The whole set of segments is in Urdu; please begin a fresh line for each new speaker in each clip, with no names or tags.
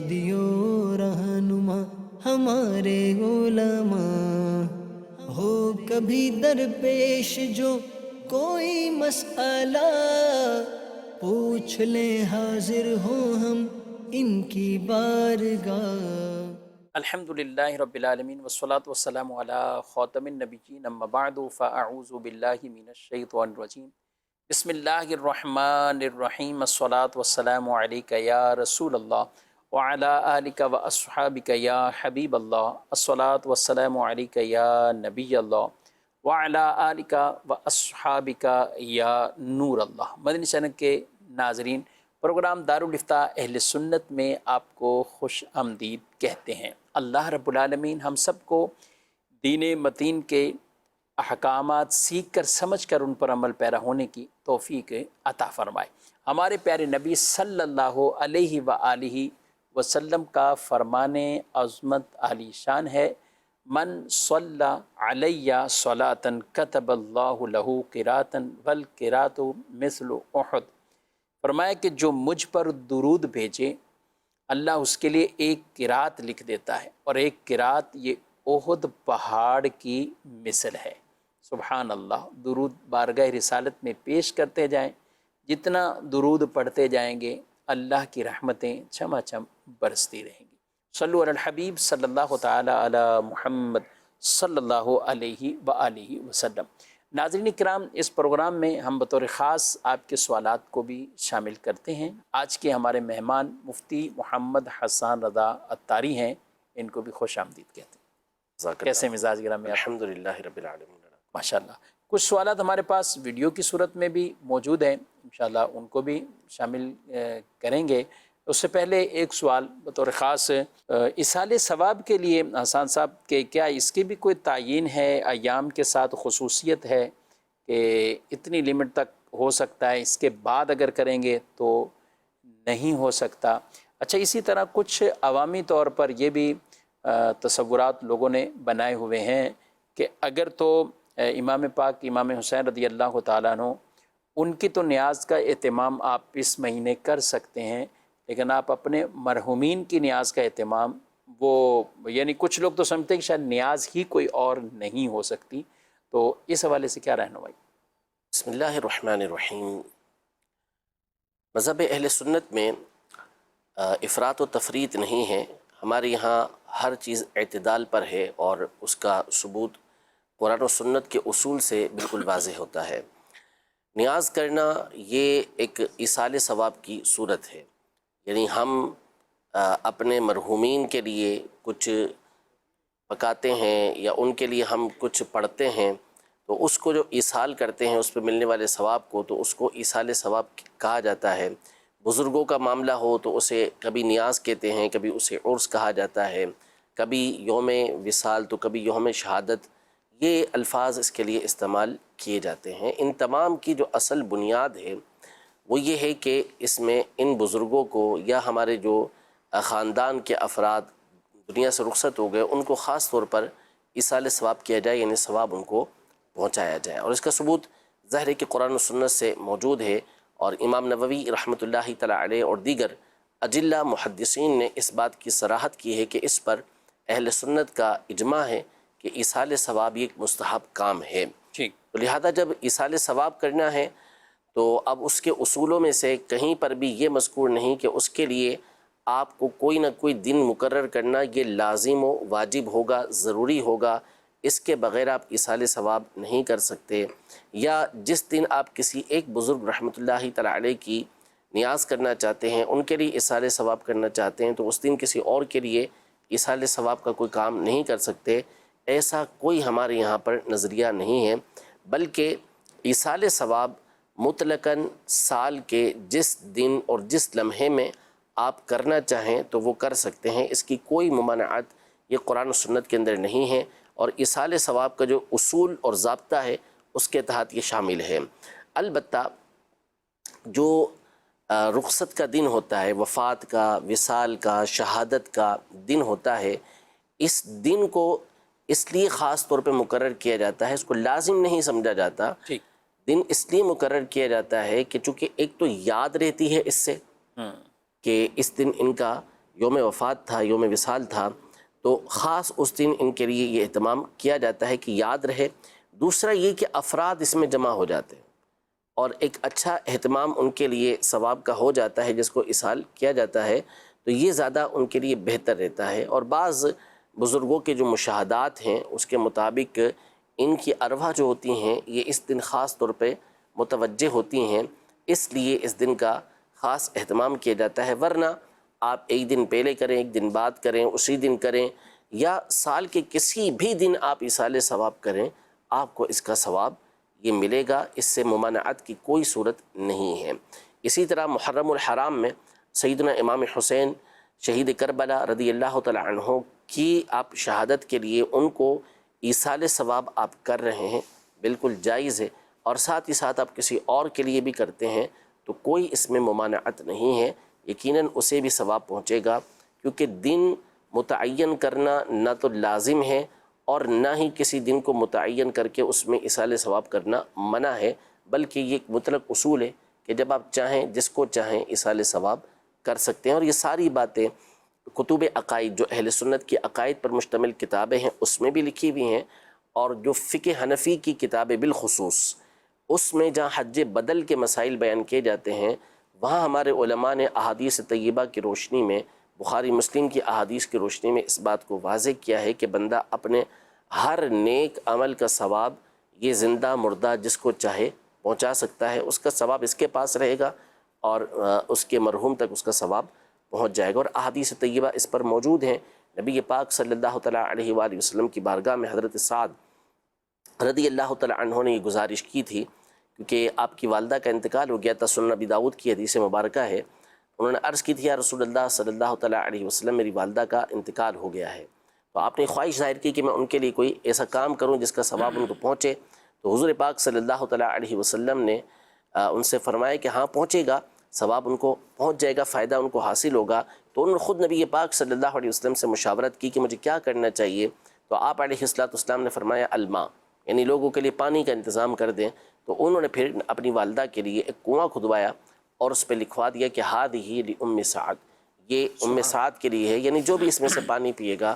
دیو رہنما ہمارے علماء، ہو کبھی درپیش جو کوئی مسئلہ، پوچھ لیں حاضر ہوں ہم ان کی بارگاہ۔
الحمد للہ رب العالمین والصلاة والسلام علی خاتم النبیین اما بعد فاعوذ باللہ من الشیطان الرجیم بسم اللہ الرحمن الرحیم الصلاة والسلام علیک یا رسول اللہ وعلی آلک و اصحابک یا حبیب اللہ الصلاة والسلام علیک یا نبی اللہ وعلی آلک و اصحابک یا نور اللہ۔ مدنی چینل کے ناظرین، پروگرام دارالافتاء اہل سنت میں آپ کو خوش آمدید کہتے ہیں۔ اللہ رب العالمین ہم سب کو دین متین کے احکامات سیکھ کر سمجھ کر ان پر عمل پیرا ہونے کی توفیق عطا فرمائے۔ ہمارے پیارے نبی صلی اللہ علیہ وآلہ وسلم کا فرمان عظمت عالی شان ہے، من صلی علیہ صلاۃ کتب اللہ لہ قراۃ والقراۃ مثل احد۔ فرمایا کہ جو مجھ پر درود بھیجے اللہ اس کے لیے ایک قرات لکھ دیتا ہے، اور ایک قرات یہ احد پہاڑ کی مثل ہے۔ سبحان اللہ۔ درود بارگاہ رسالت میں پیش کرتے جائیں، جتنا درود پڑھتے جائیں گے اللہ کی رحمتیں چھما چھم برستی رہیں گی۔ صلو علی الحبیب صلی اللہ تعالی علی محمد صلی اللہ علیہ وآلہ وسلم۔ ناظرین کرام، اس پروگرام میں ہم بطور خاص آپ کے سوالات کو بھی شامل کرتے ہیں۔ آج کے ہمارے مہمان مفتی محمد حسان رضا عطاری ہیں، ان کو بھی خوش آمدید کہتے ہیں۔ کیسے مزاج گرامی؟
الحمدللہ رب العالمین۔
ماشاءاللہ۔ کچھ سوالات ہمارے پاس ویڈیو کی صورت میں بھی موجود ہیں، انشاءاللہ ان کو بھی شامل کریں گے۔ اس سے پہلے ایک سوال بطور خاص، ایصال ثواب کے لیے حسان صاحب کہ کیا اس کی بھی کوئی تعیین ہے؟ ایام کے ساتھ خصوصیت ہے کہ اتنی لمٹ تک ہو سکتا ہے، اس کے بعد اگر کریں گے تو نہیں ہو سکتا؟ اچھا، اسی طرح کچھ عوامی طور پر یہ بھی تصورات لوگوں نے بنائے ہوئے ہیں کہ اگر تو امام پاک امام حسین رضی اللہ تعالیٰ عنہ، ان کی تو نیاز کا اہتمام آپ اس مہینے کر سکتے ہیں، لیکن آپ اپنے مرحومین کی نیاز کا اہتمام وہ، یعنی کچھ لوگ تو سمجھتے ہیں کہ شاید نیاز ہی کوئی اور نہیں ہو سکتی، تو اس حوالے سے کیا رہنمائی؟
بسم اللہ الرحمن الرحیم۔ مذہب اہل سنت میں افراط و تفریط نہیں ہے، ہمارے یہاں ہر چیز اعتدال پر ہے، اور اس کا ثبوت قرآن و سنت کے اصول سے بالکل واضح ہوتا ہے۔ نیاز کرنا یہ ایک ایصال ثواب کی صورت ہے، یعنی ہم اپنے مرحومین کے لیے کچھ پکاتے ہیں یا ان کے لیے ہم کچھ پڑھتے ہیں، تو اس کو جو ایصال کرتے ہیں اس پہ ملنے والے ثواب کو، تو اس کو ایصال ثواب کہا جاتا ہے۔ بزرگوں کا معاملہ ہو تو اسے کبھی نیاز کہتے ہیں، کبھی اسے عرس کہا جاتا ہے، کبھی یوم وصال تو کبھی یوم شہادت، یہ الفاظ اس کے لیے استعمال کیے جاتے ہیں۔ ان تمام کی جو اصل بنیاد ہے وہ یہ ہے کہ اس میں ان بزرگوں کو یا ہمارے جو خاندان کے افراد دنیا سے رخصت ہو گئے ان کو خاص طور پر ایصال ثواب کیا جائے، یعنی ثواب ان کو پہنچایا جائے، اور اس کا ثبوت ظاہر ہے کہ قرآن و سنت سے موجود ہے، اور امام نووی رحمۃ اللہ تعالی علیہ اور دیگر اجلہ محدثین نے اس بات کی صراحت کی ہے کہ اس پر اہل سنت کا اجماع ہے کہ ایصال ثواب یہ ایک مستحب کام ہے۔
ٹھیک۔
تو لہذا جب ایصال ثواب کرنا ہے تو اب اس کے اصولوں میں سے کہیں پر بھی یہ مذکور نہیں کہ اس کے لیے آپ کو کوئی نہ کوئی دن مقرر کرنا یہ لازم و واجب ہوگا، ضروری ہوگا، اس کے بغیر آپ ایصال ثواب نہیں کر سکتے، یا جس دن آپ کسی ایک بزرگ رحمۃ اللہ تعالی علیہ کی نیاز کرنا چاہتے ہیں، ان کے لیے ایصال ثواب کرنا چاہتے ہیں، تو اس دن کسی اور کے لیے ایصال ثواب کا کوئی کام نہیں کر سکتے، ایسا کوئی ہمارے یہاں پر نظریہ نہیں ہے، بلکہ ایصال ثواب مطلقاً سال کے جس دن اور جس لمحے میں آپ کرنا چاہیں تو وہ کر سکتے ہیں، اس کی کوئی ممانعت یہ قرآن و سنت کے اندر نہیں ہے، اور ایصال ثواب کا جو اصول اور ضابطہ ہے اس کے تحت یہ شامل ہے۔ البتہ جو رخصت کا دن ہوتا ہے، وفات کا، وصال کا، شہادت کا دن ہوتا ہے، اس دن کو اس لیے خاص طور پہ مقرر کیا جاتا ہے، اس کو لازم نہیں سمجھا جاتا،
ٹھیک۔
دن اس لیے مقرر کیا جاتا ہے کہ چونکہ ایک تو یاد رہتی ہے اس سے کہ اس دن ان کا یوم وفات تھا، یوم وصال تھا، تو خاص اس دن ان کے لیے یہ اہتمام کیا جاتا ہے کہ یاد رہے۔ دوسرا یہ کہ افراد اس میں جمع ہو جاتے ہیں اور ایک اچھا اہتمام ان کے لیے ثواب کا ہو جاتا ہے، جس کو اصال کیا جاتا ہے، تو یہ زیادہ ان کے لیے بہتر رہتا ہے۔ اور بعض بزرگوں کے جو مشاہدات ہیں اس کے مطابق ان کی ارواح جو ہوتی ہیں یہ اس دن خاص طور پہ متوجہ ہوتی ہیں، اس لیے اس دن کا خاص اہتمام کیا جاتا ہے۔ ورنہ آپ ایک دن پہلے کریں، ایک دن بعد کریں، اسی دن کریں، یا سال کے کسی بھی دن آپ ایصال ثواب کریں، آپ کو اس کا ثواب یہ ملے گا، اس سے ممانعت کی کوئی صورت نہیں ہے۔ اسی طرح محرم الحرام میں سیدنا امام حسین شہید کربلا رضی اللہ تعالی عنہ کی آپ شہادت کے لیے ان کو ایصال ثواب آپ کر رہے ہیں، بالکل جائز ہے، اور ساتھ ہی ساتھ آپ کسی اور کے لیے بھی کرتے ہیں تو کوئی اس میں ممانعت نہیں ہے، یقیناً اسے بھی ثواب پہنچے گا، کیونکہ دن متعین کرنا نہ تو لازم ہے اور نہ ہی کسی دن کو متعین کر کے اس میں ایصال ثواب کرنا منع ہے، بلکہ یہ ایک مطلق اصول ہے کہ جب آپ چاہیں جس کو چاہیں ایصال ثواب کر سکتے ہیں۔ اور یہ ساری باتیں کتب عقائد جو اہل سنت کی عقائد پر مشتمل کتابیں ہیں اس میں بھی لکھی ہوئی ہیں، اور جو فقہ حنفی کی کتابیں بالخصوص اس میں جہاں حج بدل کے مسائل بیان کیے جاتے ہیں، وہاں ہمارے علماء نے احادیث طیبہ کی روشنی میں، بخاری مسلم کی احادیث کی روشنی میں اس بات کو واضح کیا ہے کہ بندہ اپنے ہر نیک عمل کا ثواب یہ زندہ مردہ جس کو چاہے پہنچا سکتا ہے، اس کا ثواب اس کے پاس رہے گا اور اس کے مرحوم تک اس کا ثواب پہنچ جائے گا۔ اور احادیث طیبہ اس پر موجود ہیں۔ نبی پاک صلی اللہ تعالیٰ علیہ وآلہ وسلم کی بارگاہ میں حضرت سعد رضی اللہ تعالیٰ عنہ نے یہ گزارش کی تھی، کیونکہ آپ کی والدہ کا انتقال ہو گیا تھا۔ سنن ابی داؤد کی حدیث مبارکہ ہے، انہوں نے عرض کی تھی یا رسول اللہ صلی اللہ تعالیٰ علیہ وسلم میری والدہ کا انتقال ہو گیا ہے، تو آپ نے خواہش ظاہر کی کہ میں ان کے لیے کوئی ایسا کام کروں جس کا ثواب ان کو پہنچے۔ تو حضور پاک صلی اللہ تعالیٰ علیہ وسلم نے ان سے فرمایا کہ ہاں پہنچے گا، ثواب ان کو پہنچ جائے گا، فائدہ ان کو حاصل ہوگا۔ تو انہوں نے خود نبی پاک صلی اللہ علیہ وسلم سے مشاورت کی کہ مجھے کیا کرنا چاہیے، تو آپ علیہ السلام نے فرمایا الماء، یعنی لوگوں کے لیے پانی کا انتظام کر دیں۔ تو انہوں نے پھر اپنی والدہ کے لیے ایک کنواں کھدوایا اور اس پہ لکھوا دیا کہ ہذہ لأم سعد، یہ ام سعد کے لیے ہے، یعنی جو بھی اس میں سے پانی پیے گا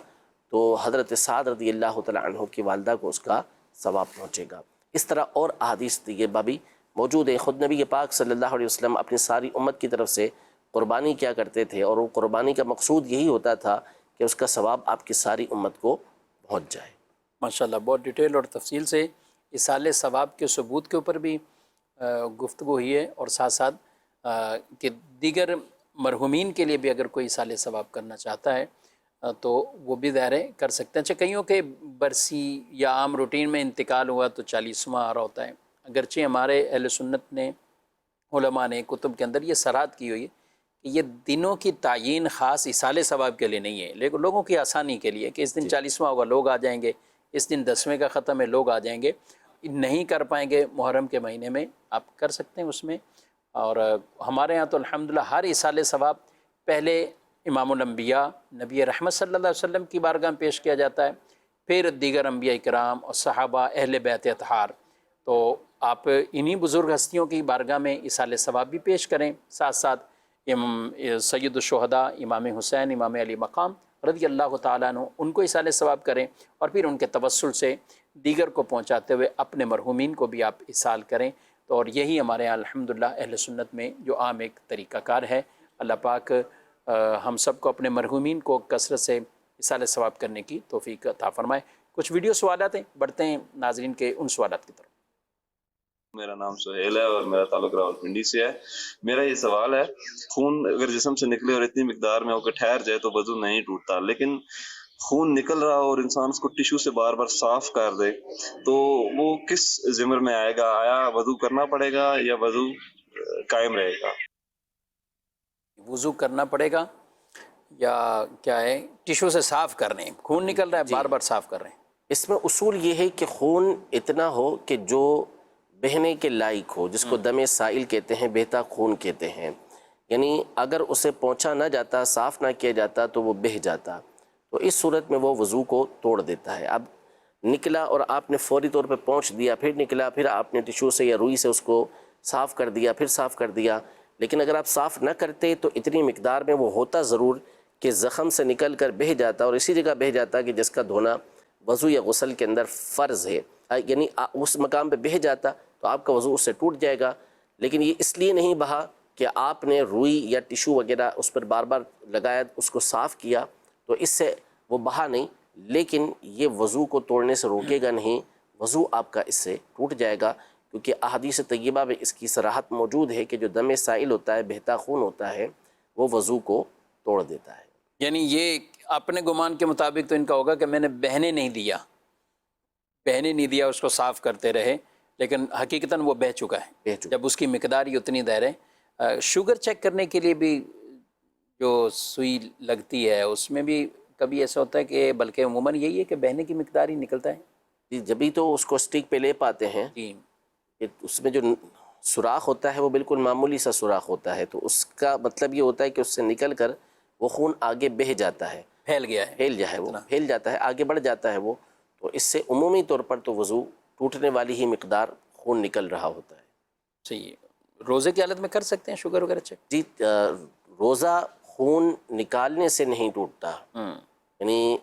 تو حضرت سعد رضی اللہ تعالیٰ عنہ کی والدہ کو اس کا ثواب پہنچے گا۔ اس طرح اور احادیث طیبہ بھی موجود ہیں۔ خود نبی پاک صلی اللہ علیہ وسلم اپنی ساری امت کی طرف سے قربانی کیا کرتے تھے، اور وہ قربانی کا مقصود یہی ہوتا تھا کہ اس کا ثواب آپ کی ساری امت کو پہنچ جائے۔
ماشاءاللہ، بہت ڈیٹیل اور تفصیل سے ایصال ثواب کے ثبوت کے اوپر بھی گفتگو ہوئی ہے، اور ساتھ ساتھ کہ دیگر مرحومین کے لیے بھی اگر کوئی ایصال ثواب کرنا چاہتا ہے تو وہ بھی ظاہر ہے کر سکتے ہیں۔ اچھا، کئیوں کے برسی یا عام روٹین میں انتقال ہوا تو 40واں آ رہا ہوتا ہے، اگرچہ ہمارے اہل سنت نے، علماء نے کتب کے اندر یہ صراحت کی ہوئی ہے کہ یہ دنوں کی تعیین خاص ایصال ثواب کے لیے نہیں ہے، لیکن لوگوں کی آسانی کے لیے کہ اس دن 40واں ہوگا لوگ آ جائیں گے، اس دن 10ویں کا ختم ہے لوگ آ جائیں گے، نہیں کر پائیں گے محرم کے مہینے میں، آپ کر سکتے ہیں اس میں۔ اور ہمارے ہاں تو الحمدللہ ہر ایصال ثواب پہلے امام الانبیاء نبی رحمت صلی اللہ علیہ وسلم کی بارگاہ میں پیش کیا جاتا ہے، پھر دیگر انبیاء کرام اور صحابہ اہل بیت اطہار، تو آپ انہی بزرگ ہستیوں کی بارگاہ میں ایصال ثواب بھی پیش کریں، ساتھ ساتھ سید الشہداء امام حسین امام علی مقام رضی اللہ تعالیٰ عنہ ان کو ایصال ثواب کریں، اور پھر ان کے توسل سے دیگر کو پہنچاتے ہوئے اپنے مرحومین کو بھی آپ ایصال کریں۔ تو اور یہی ہمارے یہاں الحمدللہ اہل سنت میں جو عام ایک طریقہ کار ہے۔ اللہ پاک ہم سب کو اپنے مرحومین کو کثرت سے ایصال ثواب کرنے کی توفیق عطا فرمائے۔ کچھ ویڈیو سوالات ہیں، بڑھتے ہیں ناظرین کے ان سوالات کی طرف۔
میرا نام سہیل ہے اور میرا تعلق راولپنڈی سے ہے۔ میرا یہ سوال ہے، خون اگر جسم سے نکلے اور اتنی مقدار میں ہو کہ ٹھہر جائے تو وضو نہیں ٹوٹتا، لیکن خون نکل رہا اور انسان اس کو ٹیشو سے بار بار صاف کر دے تو وہ کس ضمر میں آئے گا؟ آیا وضو کرنا پڑے گا یا وضو قائم رہے گا؟
وضو کرنا پڑے گا یا کیا ہے، ٹیشو سے صاف کر رہے ہیں، خون نکل رہا ہے بار بار صاف کر رہے ہیں؟
اس میں اصول یہ ہے کہ خون اتنا ہو کہ جو بہنے کے لائق ہو، جس کو دم سائل کہتے ہیں، بہتا خون کہتے ہیں، یعنی اگر اسے پہنچا نہ جاتا، صاف نہ کیا جاتا تو وہ بہہ جاتا، تو اس صورت میں وہ وضو کو توڑ دیتا ہے۔ اب نکلا اور آپ نے فوری طور پہ پہنچ دیا، پھر نکلا، پھر آپ نے ٹیشو سے یا روئی سے اس کو صاف کر دیا، پھر صاف کر دیا، لیکن اگر آپ صاف نہ کرتے تو اتنی مقدار میں وہ ہوتا ضرور کہ زخم سے نکل کر بہہ جاتا اور اسی جگہ بہہ جاتا کہ جس کا دھونا وضو یا غسل کے اندر فرض ہے، یعنی اس مقام پہ بہہ جاتا تو آپ کا وضو اس سے ٹوٹ جائے گا، لیکن یہ اس لیے نہیں بہا کہ آپ نے روئی یا ٹیشو وغیرہ اس پر بار بار لگایا، اس کو صاف کیا تو اس سے وہ بہا نہیں، لیکن یہ وضو کو توڑنے سے روکے گا نہیں، وضو آپ کا اس سے ٹوٹ جائے گا، کیونکہ احادیث طیبہ میں اس کی صراحت موجود ہے کہ جو دم سائل ہوتا ہے، بہتا خون ہوتا ہے، وہ وضو کو توڑ دیتا ہے۔
یعنی یہ اپنے گمان کے مطابق تو ان کا ہوگا کہ میں نے بہنے نہیں دیا، اس کو صاف کرتے رہے، لیکن حقیقتاً وہ بہہ چکا ہے جب اس کی مقدار ہی اتنی دیر ہے۔ شوگر چیک کرنے کے لیے بھی جو سوئی لگتی ہے اس میں بھی کبھی ایسا ہوتا ہے کہ بلکہ عموماً یہی ہے کہ بہنے کی مقدار ہی نکلتا ہے؟
جی، جبھی تو اس کو اسٹک پہ لے پاتے ہیں
جی،
کہ اس میں جو سوراخ ہوتا ہے وہ بالکل معمولی سا سوراخ ہوتا ہے، تو اس کا مطلب یہ ہوتا ہے کہ اس سے نکل کر وہ خون آگے بہہ جاتا ہے،
پھیل گیا ہے،
پھیل جاتا ہے، آگے بڑھ جاتا ہے وہ، تو اس سے عمومی طور پر تو وضو ٹوٹنے والی ہی مقدار خون نکل رہا ہوتا ہے۔
صحیح۔ روزے کی حالت میں کر سکتے ہیں شوگر وغیرہ چیک؟
جی، روزہ خون نکالنے سے نہیں ٹوٹتا، یعنی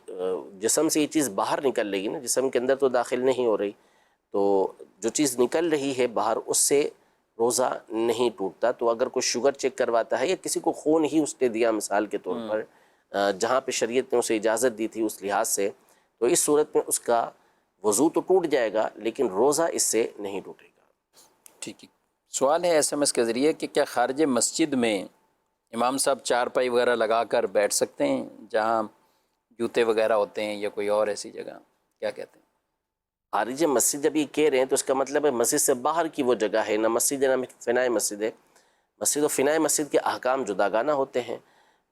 جسم سے یہ چیز باہر نکل رہی ہے نا، جسم کے اندر تو داخل نہیں ہو رہی، تو جو چیز نکل رہی ہے باہر اس سے روزہ نہیں ٹوٹتا۔ تو اگر کوئی شوگر چیک کرواتا ہے یا کسی کو خون ہی اس نے دیا مثال کے طور پر، جہاں پہ شریعت نے اسے اجازت دی تھی اس لحاظ سے، تو اس صورت میں اس کا وضو تو ٹوٹ جائے گا لیکن روزہ اس سے نہیں ٹوٹے گا۔
ٹھیک ہے۔ سوال ہے SMS کے ذریعے کہ کیا خارج مسجد میں امام صاحب چارپائی وغیرہ لگا کر بیٹھ سکتے ہیں جہاں جوتے وغیرہ ہوتے ہیں یا کوئی اور ایسی جگہ؟ کیا کہتے ہیں؟
خارج مسجد جب یہ کہہ رہے ہیں تو اس کا مطلب ہے مسجد سے باہر کی وہ جگہ ہے، نہ مسجد ہے نہ فنائے مسجد ہے۔ مسجد و فنائے مسجد کے احکام جداگانہ ہوتے ہیں،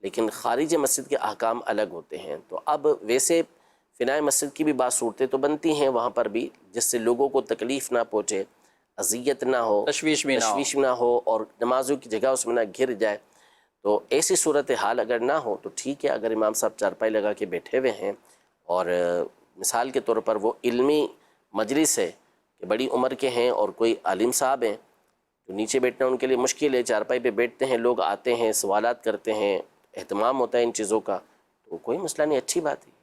لیکن خارج مسجد کے احکام الگ ہوتے ہیں۔ تو اب ویسے فنائے مسجد کی بھی بات صورتیں تو بنتی ہیں وہاں پر بھی، جس سے لوگوں کو تکلیف نہ پہنچے، اذیت نہ ہو،
تشویش
نہ ہو اور نمازوں کی جگہ اس میں نہ گر جائے۔ تو ایسی صورتحال اگر نہ ہو تو ٹھیک ہے، اگر امام صاحب چارپائی لگا کے بیٹھے ہوئے ہیں اور مثال کے طور پر وہ علمی مجلس ہے کہ بڑی عمر کے ہیں اور کوئی عالم صاحب ہیں، جو نیچے بیٹھنا ان کے لیے مشکل ہے، چارپائی پہ بیٹھتے ہیں، لوگ آتے ہیں، سوالات کرتے ہیں، اہتمام ہوتا ہے ان چیزوں کا، تو کوئی مسئلہ نہیں، اچھی بات ہے۔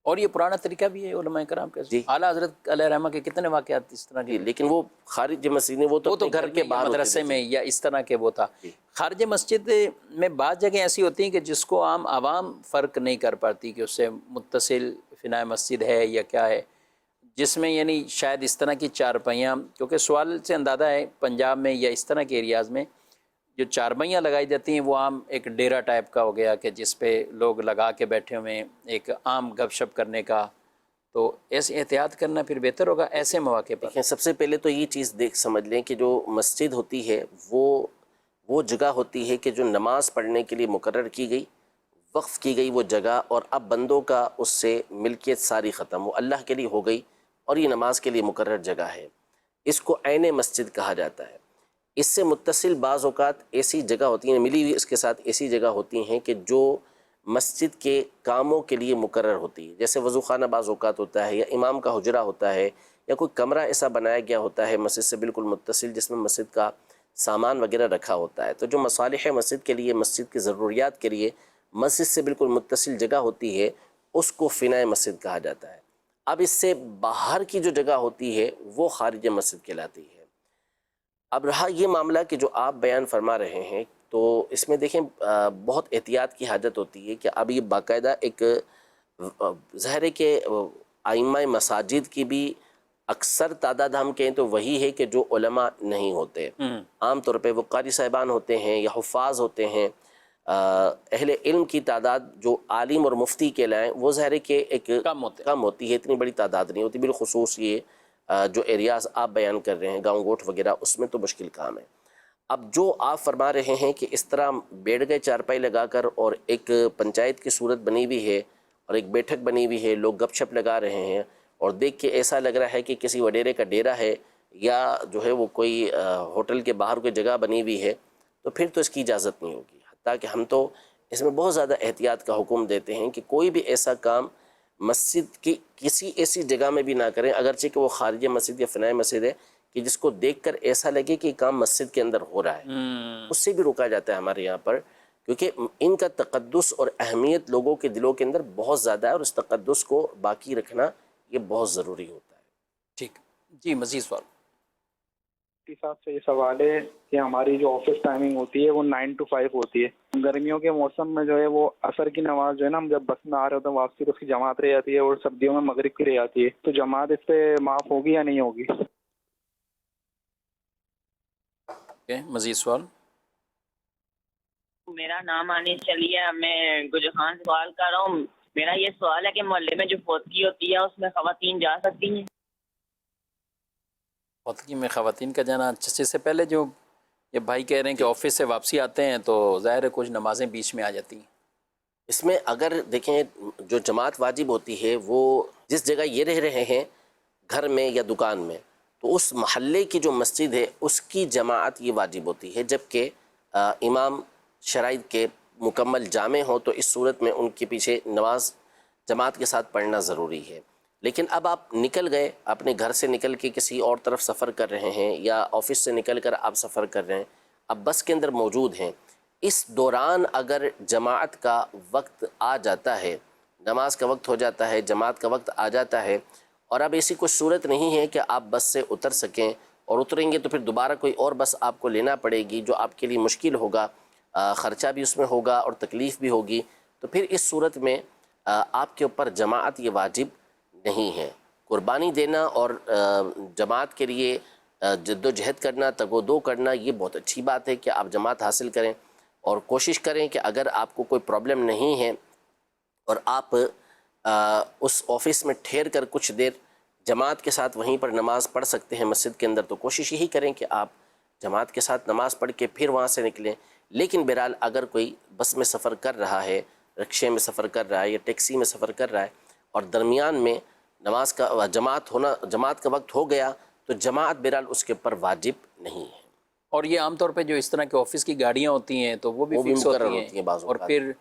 اور یہ پرانا طریقہ بھی ہے علماء کرام کا، اعلیٰ حضرت علیہ رحمہ کے کتنے واقعات اس طرح کے،
لیکن وہ خارج مسجد میں وہ تو گھر کے باہر
مدرسے میں یا اس طرح کے وہ تھا۔ خارج مسجد میں بعض جگہیں ایسی ہوتی ہیں کہ جس کو عام عوام فرق نہیں کر پاتی کہ اس سے متصل فنائے مسجد ہے یا کیا ہے، جس میں یعنی شاید اس طرح کی چارپائیاں، کیونکہ سوال سے اندازہ ہے پنجاب میں یا اس طرح کے ایریاز میں جو چارپائیاں لگائی جاتی ہیں وہ عام ایک ڈیرا ٹائپ کا ہو گیا کہ جس پہ لوگ لگا کے بیٹھے ہوئے ہیں، ایک عام گپ شپ کرنے کا، تو ایسے احتیاط کرنا پھر بہتر ہوگا ایسے مواقع پر۔
سب سے پہلے تو یہ چیز سمجھ لیں کہ جو مسجد ہوتی ہے وہ جگہ ہوتی ہے کہ جو نماز پڑھنے کے لیے مقرر کی گئی، وقف کی گئی وہ جگہ، اور اب بندوں کا اس سے ملکیت ساری ختم، وہ اللہ کے لیے ہو گئی اور یہ نماز کے لیے مقرر جگہ ہے، اس کو عین مسجد کہا جاتا ہے۔ اس سے متصل بعض اوقات ایسی جگہ ہوتی ہیں، ملی ہوئی اس کے ساتھ ایسی جگہ ہوتی ہیں کہ جو مسجد کے کاموں کے لیے مقرر ہوتی ہے، جیسے وضو خانہ بعض اوقات ہوتا ہے، یا امام کا حجرہ ہوتا ہے، یا کوئی کمرہ ایسا بنایا گیا ہوتا ہے مسجد سے بالکل متصل جس میں مسجد کا سامان وغیرہ رکھا ہوتا ہے۔ تو جو مصالح مسجد کے لیے، مسجد کی ضروریات کے لیے مسجد سے بالکل متصل جگہ ہوتی ہے، اس کو فنائے مسجد کہا جاتا ہے۔ اب اس سے باہر کی جو جگہ ہوتی ہے وہ خارج مسجد کہلاتی ہے۔ اب رہا یہ معاملہ کہ جو آپ بیان فرما رہے ہیں، تو اس میں دیکھیں بہت احتیاط کی حاجت ہوتی ہے کہ اب یہ باقاعدہ ایک ظاہر ہے کہ ائمہ مساجد کی بھی اکثر تعداد ہم کہیں تو وہی ہے کہ جو علماء نہیں ہوتے، عام طور پہ وہ قاری صاحبان ہوتے ہیں یا حفاظ ہوتے ہیں، اہل علم کی تعداد جو عالم اور مفتی کہلائیں وہ ظاہر ہے کہ ایک کم ہوتی ہے، اتنی بڑی تعداد نہیں ہوتی، بالخصوص یہ جو ایریاز آپ بیان کر رہے ہیں گاؤں گوٹھ وغیرہ، اس میں تو مشکل کام ہے۔ اب جو آپ فرما رہے ہیں کہ اس طرح بیٹھ گئے چارپائی لگا کر اور ایک پنچایت کی صورت بنی ہوئی ہے اور ایک بیٹھک بنی ہوئی ہے، لوگ گپ شپ لگا رہے ہیں اور دیکھ کے ایسا لگ رہا ہے کہ کسی وڈیرے کا ڈیرا ہے یا جو ہے وہ کوئی ہوٹل کے باہر کوئی جگہ بنی ہوئی ہے، تو پھر تو اس کی اجازت نہیں ہوگی۔ حتیٰ کہ ہم تو اس میں بہت زیادہ احتیاط کا حکم دیتے ہیں کہ کوئی بھی ایسا کام مسجد کی کسی ایسی جگہ میں بھی نہ کریں، اگرچہ کہ وہ خارج مسجد یا فنائے مسجد ہے، کہ جس کو دیکھ کر ایسا لگے کہ یہ کام مسجد کے اندر ہو رہا ہے، اس سے بھی روکا جاتا ہے ہمارے یہاں پر، کیونکہ ان کا تقدس اور اہمیت لوگوں کے دلوں کے اندر بہت زیادہ ہے، اور اس تقدس کو باقی رکھنا یہ بہت ضروری ہوتا ہے۔
ٹھیک، جی مزید سوال۔
مفتی صاحب سے یہ سوال ہے کہ ہماری جو آفس ٹائمنگ ہوتی ہے وہ 9 to 5 ہوتی ہے۔ گرمیوں کے موسم میں جو ہے وہ عصر کی نماز جو ہے نا، ہم جب بس میں آ رہے ہوتے ہیں واپسی تو اس کی جماعت رہ جاتی ہے، اور سردیوں میں مغرب کی رہ جاتی ہے، تو جماعت اس پہ معاف ہوگی یا نہیں ہوگی؟
مزید سوال۔
میرا نام انیس چلی ہے، میں گجر خان سے سوال کر رہا ہوں۔ میرا یہ سوال ہے کہ محلے میں جو فوتگی ہوتی ہے اس میں خواتین جا سکتی ہیں؟
فوتگی میں خواتین کا جانا، جس سے پہلے جو یہ بھائی کہہ رہے ہیں کہ آفس سے واپسی آتے ہیں تو ظاہر ہے کچھ نمازیں بیچ میں آ جاتی ہیں۔
اس میں اگر دیکھیں جو جماعت واجب ہوتی ہے وہ جس جگہ یہ رہ رہے ہیں گھر میں یا دکان میں، تو اس محلے کی جو مسجد ہے اس کی جماعت یہ واجب ہوتی ہے، جبکہ امام شرائط کے مکمل جامع ہوں تو اس صورت میں ان کے پیچھے نماز جماعت کے ساتھ پڑھنا ضروری ہے۔ لیکن اب آپ نکل گئے، اپنے گھر سے نکل کے کسی اور طرف سفر کر رہے ہیں، یا آفس سے نکل کر آپ سفر کر رہے ہیں، اب بس کے اندر موجود ہیں، اس دوران اگر جماعت کا وقت آ جاتا ہے، نماز کا وقت ہو جاتا ہے، جماعت کا وقت آ جاتا ہے، اور اب ایسی کوئی صورت نہیں ہے کہ آپ بس سے اتر سکیں، اور اتریں گے تو پھر دوبارہ کوئی اور بس آپ کو لینا پڑے گی جو آپ کے لیے مشکل ہوگا، خرچہ بھی اس میں ہوگا اور تکلیف بھی ہوگی، تو پھر اس صورت میں آپ کے اوپر جماعت یہ واجب نہیں ہے۔ قربانی دینا اور جماعت کے لیے جد و جہد کرنا، تگ و دو کرنا، یہ بہت اچھی بات ہے کہ آپ جماعت حاصل کریں، اور کوشش کریں کہ اگر آپ کو کوئی پرابلم نہیں ہے اور آپ اس آفس میں ٹھہر کر کچھ دیر جماعت کے ساتھ وہیں پر نماز پڑھ سکتے ہیں مسجد کے اندر، تو کوشش یہی کریں کہ آپ جماعت کے ساتھ نماز پڑھ کے پھر وہاں سے نکلیں۔ لیکن بہرحال اگر کوئی بس میں سفر کر رہا ہے، رکشے میں سفر کر رہا ہے یا ٹیکسی میں سفر کر رہا ہے، اور درمیان میں نماز کا جماعت کا وقت ہو گیا، تو جماعت بہرحال اس کے اوپر واجب نہیں ہے۔
اور یہ عام طور پہ جو اس طرح کے آفس کی گاڑیاں ہوتی ہیں تو وہ بھی فکس
مقرر
ہوتی ہیں،
بعض
اور
اوقات۔
پھر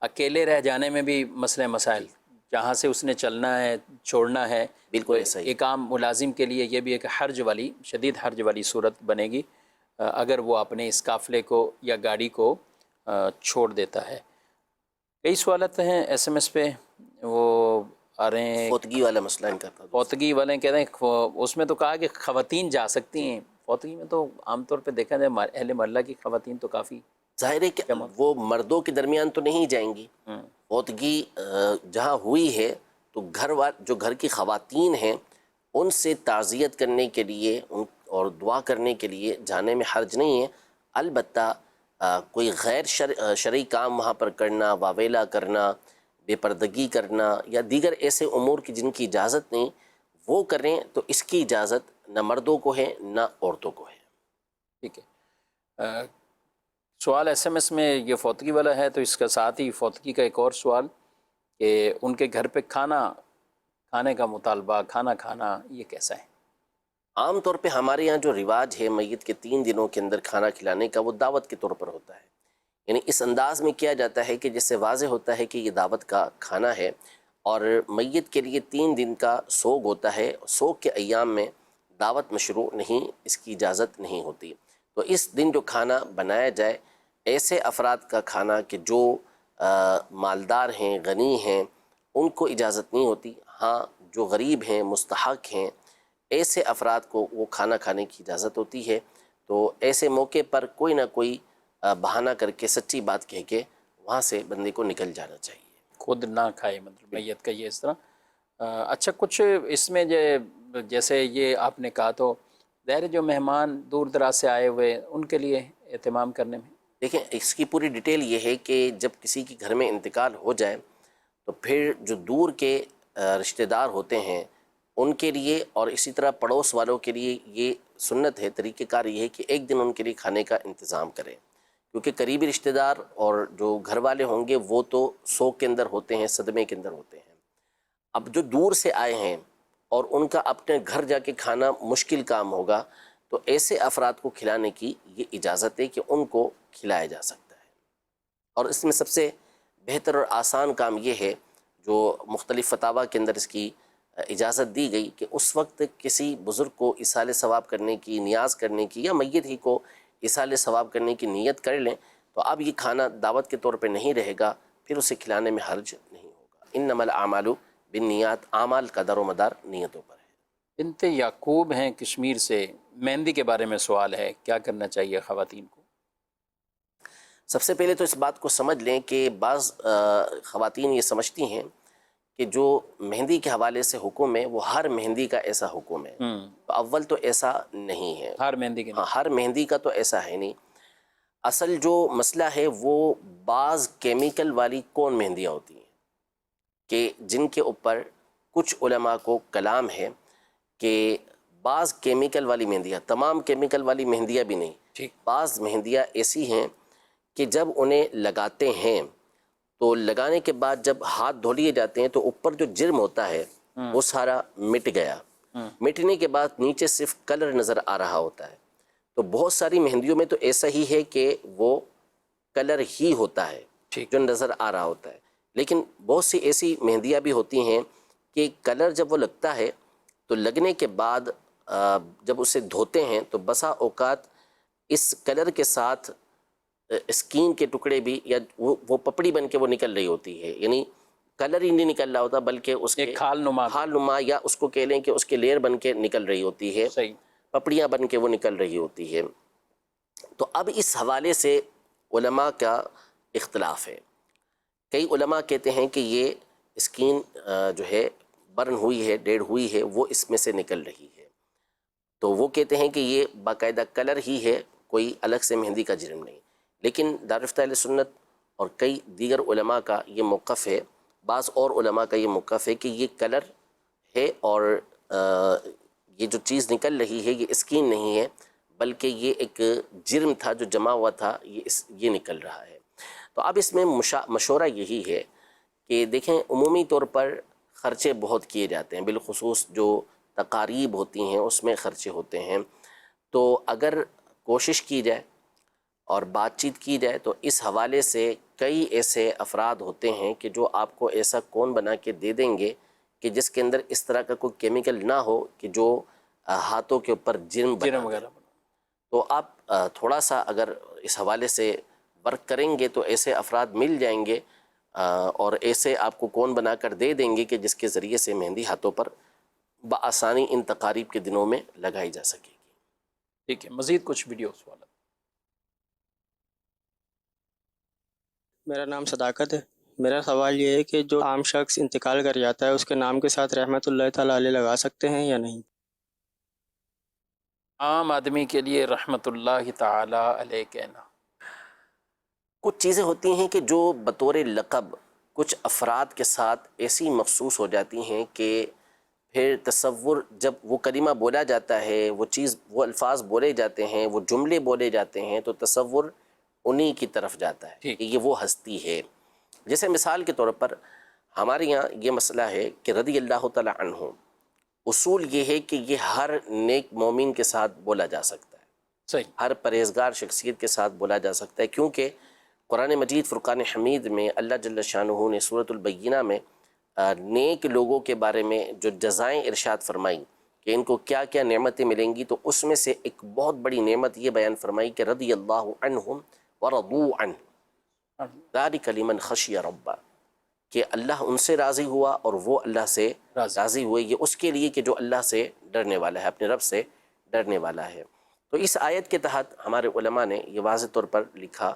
اکیلے رہ جانے میں بھی مسئلے مسائل، جہاں سے اس نے چلنا ہے چھوڑنا ہے،
بالکل ایسا ہی۔
ایک عام ملازم کے لیے یہ بھی ایک حرج والی، شدید حرج والی صورت بنے گی اگر وہ اپنے اس قافلے کو یا گاڑی کو چھوڑ دیتا ہے۔ کئی سوالات ہیں ایس ایم ایس پہ، وہ آ رہے ہیں۔
فوتگی والا مسئلہ ان کا تھا۔
فوتگی والے کہہ رہے ہیں اس میں تو کہا کہ خواتین جا سکتی ہیں، فوتگی میں تو عام طور پہ دیکھا جائے اہل محلہ کی خواتین تو کافی
ظاہر ہے کہ وہ مردوں کے درمیان تو نہیں جائیں گی۔ فوتگی جہاں ہوئی ہے تو جو گھر کی خواتین ہیں ان سے تعزیت کرنے کے لیے اور دعا کرنے کے لیے جانے میں حرج نہیں ہے، البتہ کوئی غیر شرعی کام وہاں پر کرنا، واویلا کرنا، بے پردگی کرنا، یا دیگر ایسے امور کی جن کی اجازت نہیں، وہ کریں تو اس کی اجازت نہ مردوں کو ہے نہ عورتوں کو ہے۔
ٹھیک ہے۔ سوال ایس ایم ایس میں یہ فوتگی والا ہے، تو اس کے ساتھ ہی فوتگی کا ایک اور سوال کہ ان کے گھر پہ کھانے کا مطالبہ، کھانا کھانا یہ کیسا ہے؟
عام طور پہ ہمارے یہاں جو رواج ہے میت کے 3 دنوں کے اندر کھانا کھلانے کا، وہ دعوت کے طور پر ہوتا ہے، یعنی اس انداز میں کیا جاتا ہے کہ جس سے واضح ہوتا ہے کہ یہ دعوت کا کھانا ہے، اور میت کے لیے 3 دن کا سوگ ہوتا ہے، سوگ کے ایام میں دعوت مشروع نہیں، اس کی اجازت نہیں ہوتی۔ تو اس دن جو کھانا بنایا جائے ایسے افراد کا کھانا کہ جو مالدار ہیں، غنی ہیں، ان کو اجازت نہیں ہوتی، ہاں جو غریب ہیں، مستحق ہیں، ایسے افراد کو وہ کھانا کھانے کی اجازت ہوتی ہے۔ تو ایسے موقع پر کوئی نہ کوئی بہانہ کر کے، سچی بات کہہ کے وہاں سے بندے کو نکل جانا چاہیے،
خود نہ کھائے، مطلب میت کا یہ اس طرح۔ اچھا، کچھ اس میں جیسے یہ آپ نے کہا، تو ظاہر جو مہمان دور دراز سے آئے ہوئے ان کے لیے اہتمام کرنے میں،
دیکھیں اس کی پوری ڈیٹیل یہ ہے کہ جب کسی کے گھر میں انتقال ہو جائے تو پھر جو دور کے رشتہ دار ہوتے ہیں ان کے لیے، اور اسی طرح پڑوس والوں کے لیے یہ سنت ہے، طریقہ کار یہ ہے کہ ایک دن ان کے لیے کھانے کا انتظام کریں، کیونکہ قریبی رشتہ دار اور جو گھر والے ہوں گے وہ تو سوگ کے اندر ہوتے ہیں، صدمے کے اندر ہوتے ہیں۔ اب جو دور سے آئے ہیں اور ان کا اپنے گھر جا کے کھانا مشکل کام ہوگا، تو ایسے افراد کو کھلانے کی یہ اجازت ہے کہ ان کو کھلایا جا سکتا ہے۔ اور اس میں سب سے بہتر اور آسان کام یہ ہے، جو مختلف فتاویٰ کے اندر اس کی اجازت دی گئی، کہ اس وقت کسی بزرگ کو ایصال ثواب کرنے کی، نیاز کرنے کی، یا میت ہی کو ایصال ثواب کرنے کی نیت کر لیں، تو اب یہ کھانا دعوت کے طور پہ نہیں رہے گا، پھر اسے کھلانے میں حرج نہیں ہوگا۔ انما الاعمال بالنیات، اعمال کا دار و مدار نیتوں پر ہے۔
بنت یعقوب ہیں کشمیر سے، مہندی کے بارے میں سوال ہے، کیا کرنا چاہیے خواتین کو؟
سب سے پہلے تو اس بات کو سمجھ لیں کہ بعض خواتین یہ سمجھتی ہیں کہ جو مہندی کے حوالے سے حکم ہے وہ ہر مہندی کا ایسا حکم ہے، تو اول تو ایسا نہیں ہے،
ہر مہندی کے
ہاں ہر مہندی کا تو ایسا ہے نہیں۔ اصل جو مسئلہ ہے وہ بعض کیمیکل والی کون مہندیاں ہوتی ہیں کہ جن کے اوپر کچھ علماء کو کلام ہے کہ بعض کیمیکل والی مہندیاں، تمام کیمیکل والی مہندیاں بھی نہیں،
ٹھیک،
بعض مہندیاں ایسی ہیں کہ جب انہیں لگاتے ہیں تو لگانے کے بعد جب ہاتھ دھو لیے جاتے ہیں تو اوپر جو جرم ہوتا ہے وہ سارا مٹ گیا، مٹنے کے بعد نیچے صرف کلر نظر آ رہا ہوتا ہے۔ تو بہت ساری مہندیوں میں تو ایسا ہی ہے کہ وہ کلر ہی ہوتا ہے
ٹھیک،
جو نظر آ رہا ہوتا ہے، لیکن بہت سی ایسی مہندیاں بھی ہوتی ہیں کہ کلر جب وہ لگتا ہے تو لگنے کے بعد جب اسے دھوتے ہیں تو بسا اوقات اس کلر کے ساتھ اسکین کے ٹکڑے بھی یا وہ پپڑی بن کے وہ نکل رہی ہوتی ہے، یعنی کلر ہی نہیں نکل رہا ہوتا بلکہ اس کے
ایک کھال
نما یا اس کو کہہ لیں کہ اس کے لیئر بن کے نکل رہی ہوتی ہے،
صحیح،
پپڑیاں بن کے وہ نکل رہی ہوتی ہے۔ تو اب اس حوالے سے علماء کا اختلاف ہے۔ کئی علماء کہتے ہیں کہ یہ اسکین جو ہے برن ہوئی ہے، ڈیڈ ہوئی ہے، وہ اس میں سے نکل رہی ہے، تو وہ کہتے ہیں کہ یہ باقاعدہ کلر ہی ہے، کوئی الگ سے مہندی کا جرم نہیں۔ لیکن دارالفتہ اہل سنت اور کئی دیگر علماء کا یہ موقف ہے، بعض اور علماء کا یہ موقف ہے کہ یہ کلر ہے اور یہ جو چیز نکل رہی ہے یہ اسکین نہیں ہے بلکہ یہ ایک جرم تھا جو جمع ہوا تھا، یہ نکل رہا ہے۔ تو اب اس میں مشورہ یہی ہے کہ دیکھیں عمومی طور پر خرچے بہت کیے جاتے ہیں، بالخصوص جو تقاریب ہوتی ہیں اس میں خرچے ہوتے ہیں، تو اگر کوشش کی جائے اور بات چیت کی جائے تو اس حوالے سے کئی ایسے افراد ہوتے ہیں کہ جو آپ کو ایسا کون بنا کے دے دیں گے کہ جس کے اندر اس طرح کا کوئی کیمیکل نہ ہو کہ جو ہاتھوں کے اوپر جرم بنا دے۔
وغیرہ
تو آپ تھوڑا سا اگر اس حوالے سے ورک کریں گے تو ایسے افراد مل جائیں گے اور ایسے آپ کو کون بنا کر دے دیں گے کہ جس کے ذریعے سے مہندی ہاتھوں پر بآسانی ان تقاریب کے دنوں میں لگائی جا سکے گی۔
ٹھیک ہے، مزید کچھ ویڈیو سوالات۔
میرا نام صداقت ہے۔ میرا سوال یہ ہے کہ جو عام شخص انتقال کر جاتا ہے اس کے نام کے ساتھ رحمۃ اللہ تعالیٰ علیہ لگا سکتے ہیں یا نہیں؟
عام آدمی کے لیے رحمۃ اللہ تعالی علیہ کہنا،
کچھ چیزیں ہوتی ہیں کہ جو بطور لقب کچھ افراد کے ساتھ ایسی مخصوص ہو جاتی ہیں کہ پھر تصور جب وہ کلمہ بولا جاتا ہے، وہ چیز، وہ الفاظ بولے جاتے ہیں، وہ جملے بولے جاتے ہیں تو تصور انہی کی طرف جاتا ہے کہ یہ وہ ہستی ہے۔ جیسے مثال کے طور پر ہمارے یہاں یہ مسئلہ ہے کہ رضی اللہ تعالی عنہ، اصول یہ ہے کہ یہ ہر نیک مومن کے ساتھ بولا جا سکتا ہے،
صحیح،
ہر پرہیزگار شخصیت کے ساتھ بولا جا سکتا ہے، کیونکہ قرآن مجید فرقان حمید میں اللہ جل شانہ نے سورۃ البینہ میں نیک لوگوں کے بارے میں جو جزائیں ارشاد فرمائی کہ ان کو کیا کیا نعمتیں ملیں گی، تو اس میں سے ایک بہت بڑی نعمت یہ بیان فرمائی کہ رضی اللہ عنہم ورضوا عنہ ذلک لمن خشی ربہ، کہ اللہ ان سے راضی ہوا اور وہ اللہ سے راضی ہوئے، یہ اس کے لیے کہ جو اللہ سے ڈرنے والا ہے، اپنے رب سے ڈرنے والا ہے۔ تو اس آیت کے تحت ہمارے علماء نے یہ واضح طور پر لکھا